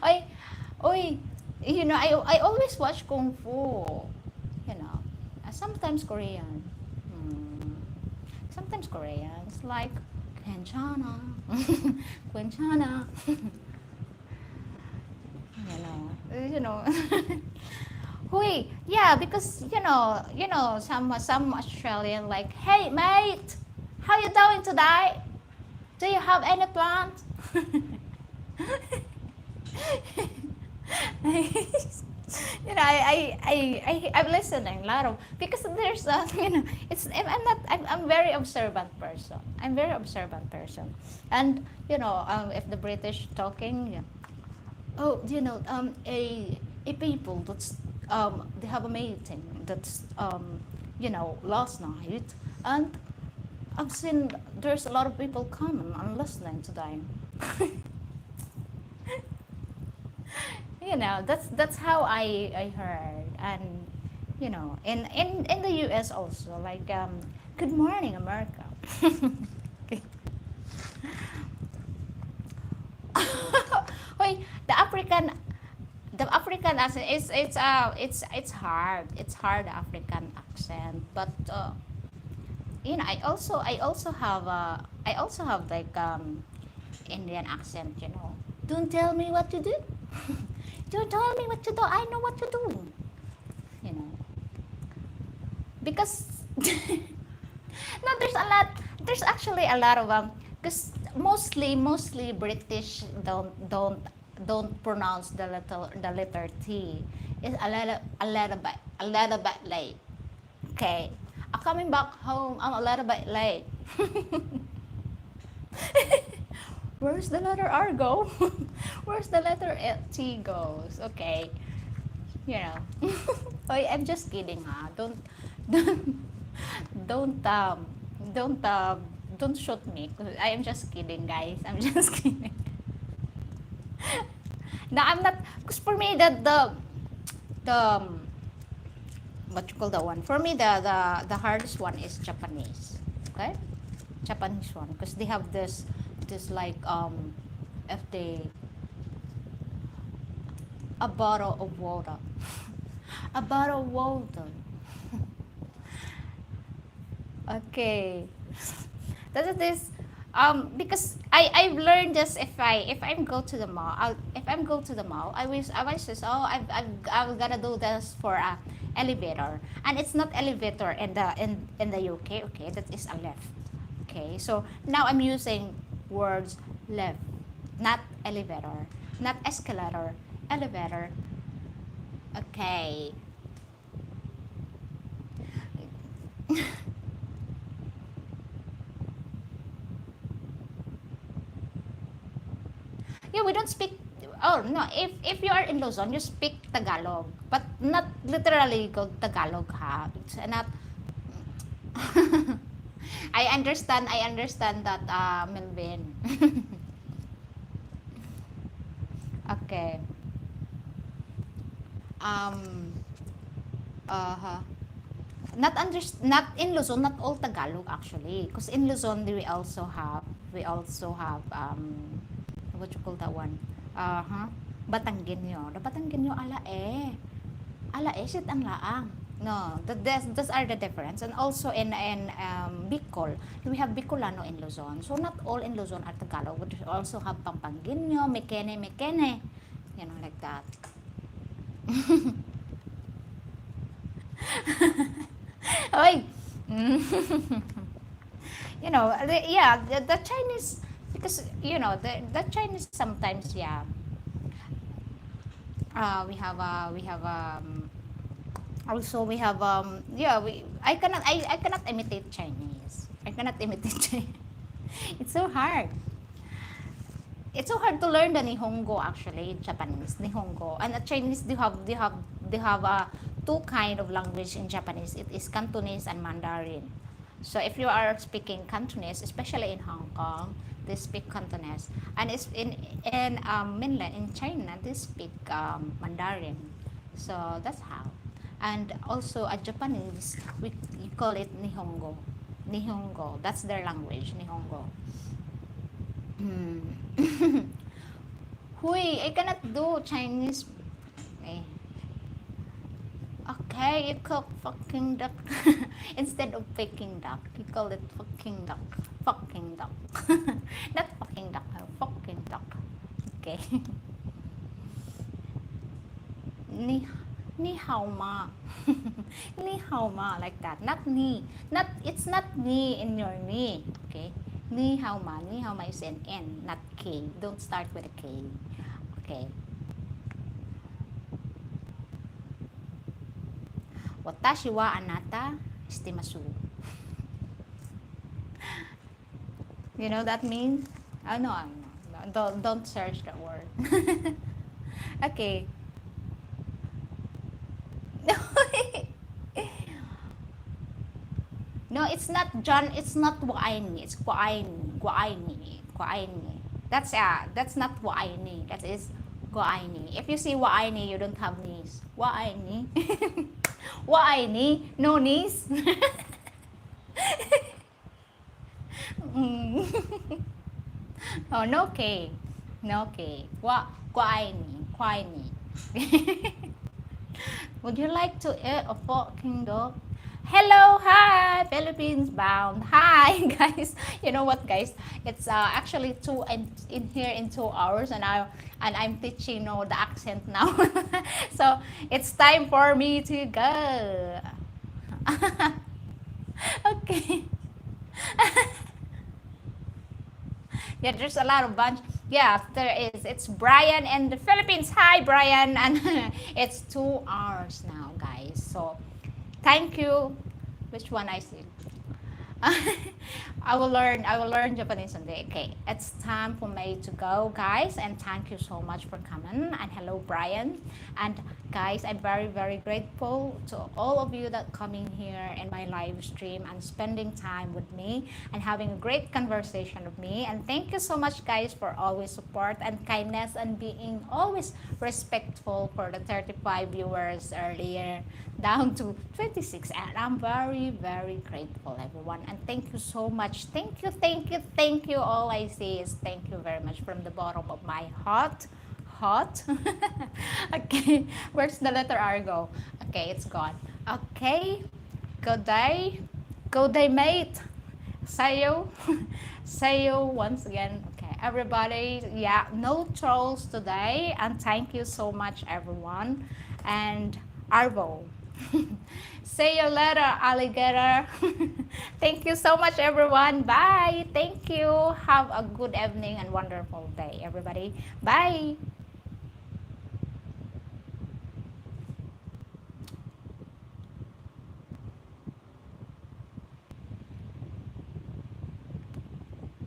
I, Oy, I always watch Kung Fu. Sometimes Korean. sometimes Koreans like 괜찮아, 괜찮아. You know. Hui, yeah, because some Australian like, hey mate, how you doing today? Do you have any plans? I'm listening a lot of because there's it's I'm very observant person. I'm very observant person, and if the British talking, yeah. Oh, a people that's they have a meeting that's last night, and I've seen there's a lot of people coming and listening to them. That's how I heard, and in the US also, like, good morning America. Okay. Wait, the African accent is it's hard, the African accent, but I also have like Indian accent. Don't tell me what to do. Don't tell me what to do. I know what to do. You know, because no, There's actually a lot of because mostly British don't pronounce the letter T. It's a little bit late. Okay, I'm coming back home. I'm a little bit late. Where's the letter R go? Where's the letter T goes? Okay, you know. I'm just kidding, huh? Don't don't um don't don't shoot me. I am just kidding, guys. I'm just kidding. No, I'm not. Cause for me, the what you call that one? For me, the hardest one is Japanese. Okay, Japanese one, because they have this like if they a bottle of water, a bottle of water. Okay, that is this. Because I've learned this. If I'm go to the mall, I was just, I'm gonna do this for a elevator, and it's not elevator in the UK. Okay, that is a lift. Okay, so now I'm using words lift, not elevator, not escalator, elevator. Okay. Yeah, we don't speak. Oh no, if you are in Luzon, you speak Tagalog, but not literally go Tagalog, ha. It's not. I understand that, Melvin. Okay. Um. Uh. Not in Luzon, not all Tagalog actually, because in Luzon we also have what you call that one? Uh-huh. Batanggenyo. The Batanggenyo ala sit ang laang. No, those are the difference. And also in Bicol, we have Bicolano in Luzon. So not all in Luzon are Tagalog. We also have Pampangueño, Mekene, like that. Oy. Yeah, the Chinese, because the Chinese sometimes, yeah. We have yeah, I cannot imitate Chinese. I cannot imitate Chinese. It's so hard. It's so hard to learn the Nihongo, actually, Japanese Nihongo, and the Chinese. They have two kind of language in Japanese. It is Cantonese and Mandarin. So if you are speaking Cantonese, especially in Hong Kong, they speak Cantonese, and it's in mainland in China, they speak Mandarin. So that's how. And also a Japanese, we you call it Nihongo. Nihongo. That's their language, Nihongo. Hmm. Hui, I cannot do Chinese. Eh, Okay, you cook fucking duck. Instead of Peking duck, you call it fucking duck. Fucking duck. Not fucking duck, fucking duck. Okay. Ni, ni hao ma. Ni hao ma, like that. Not ni. Not, it's not ni in your knee. Okay. Ni hao ma. Ni hao ma is an N, not K. Don't start with a K. Okay. 私はあなたしてます You know that means? Oh, no, no, don't search that word. Okay. No, it's not John. It's not Waini. It's Guaini. Guaini. Guaini. That's not Waini. That is Guaini. If you see Waini, you don't have knees. Waini. Waini. No knees. Oh, no K. No K. Guaini. Guaini. Would you like to eat a fucking dog? Hello, hi, Philippines bound. Hi, guys. You know what, guys? It's actually two and in here in 2 hours, and I'm teaching the accent now. So it's time for me to go. Okay. Yeah, there's a lot of bunch. Yeah, there is. It's Brian in the Philippines. Hi, Brian, and it's 2 hours now, guys. So thank you. Which one I see? I will learn Japanese someday. Okay, it's time for me to go, guys, and thank you so much for coming. And hello, Brian. And guys, I'm very, very grateful to all of you that coming here in my live stream and spending time with me and having a great conversation with me. And thank you so much, guys, for always support and kindness and being always respectful for the 35 viewers earlier down to 26, and I'm very, very grateful, everyone, and thank you so much. Thank you, thank you, thank you. All I say is thank you very much from the bottom of my heart. Okay, where's the letter R go? Okay, it's gone. Okay, good day, mate. See you. See you once again. Okay, everybody. Yeah, no trolls today, and thank you so much, everyone. And Arvo. See you later, alligator. Thank you so much, everyone. Bye. Thank you. Have a good evening and wonderful day, everybody. Bye.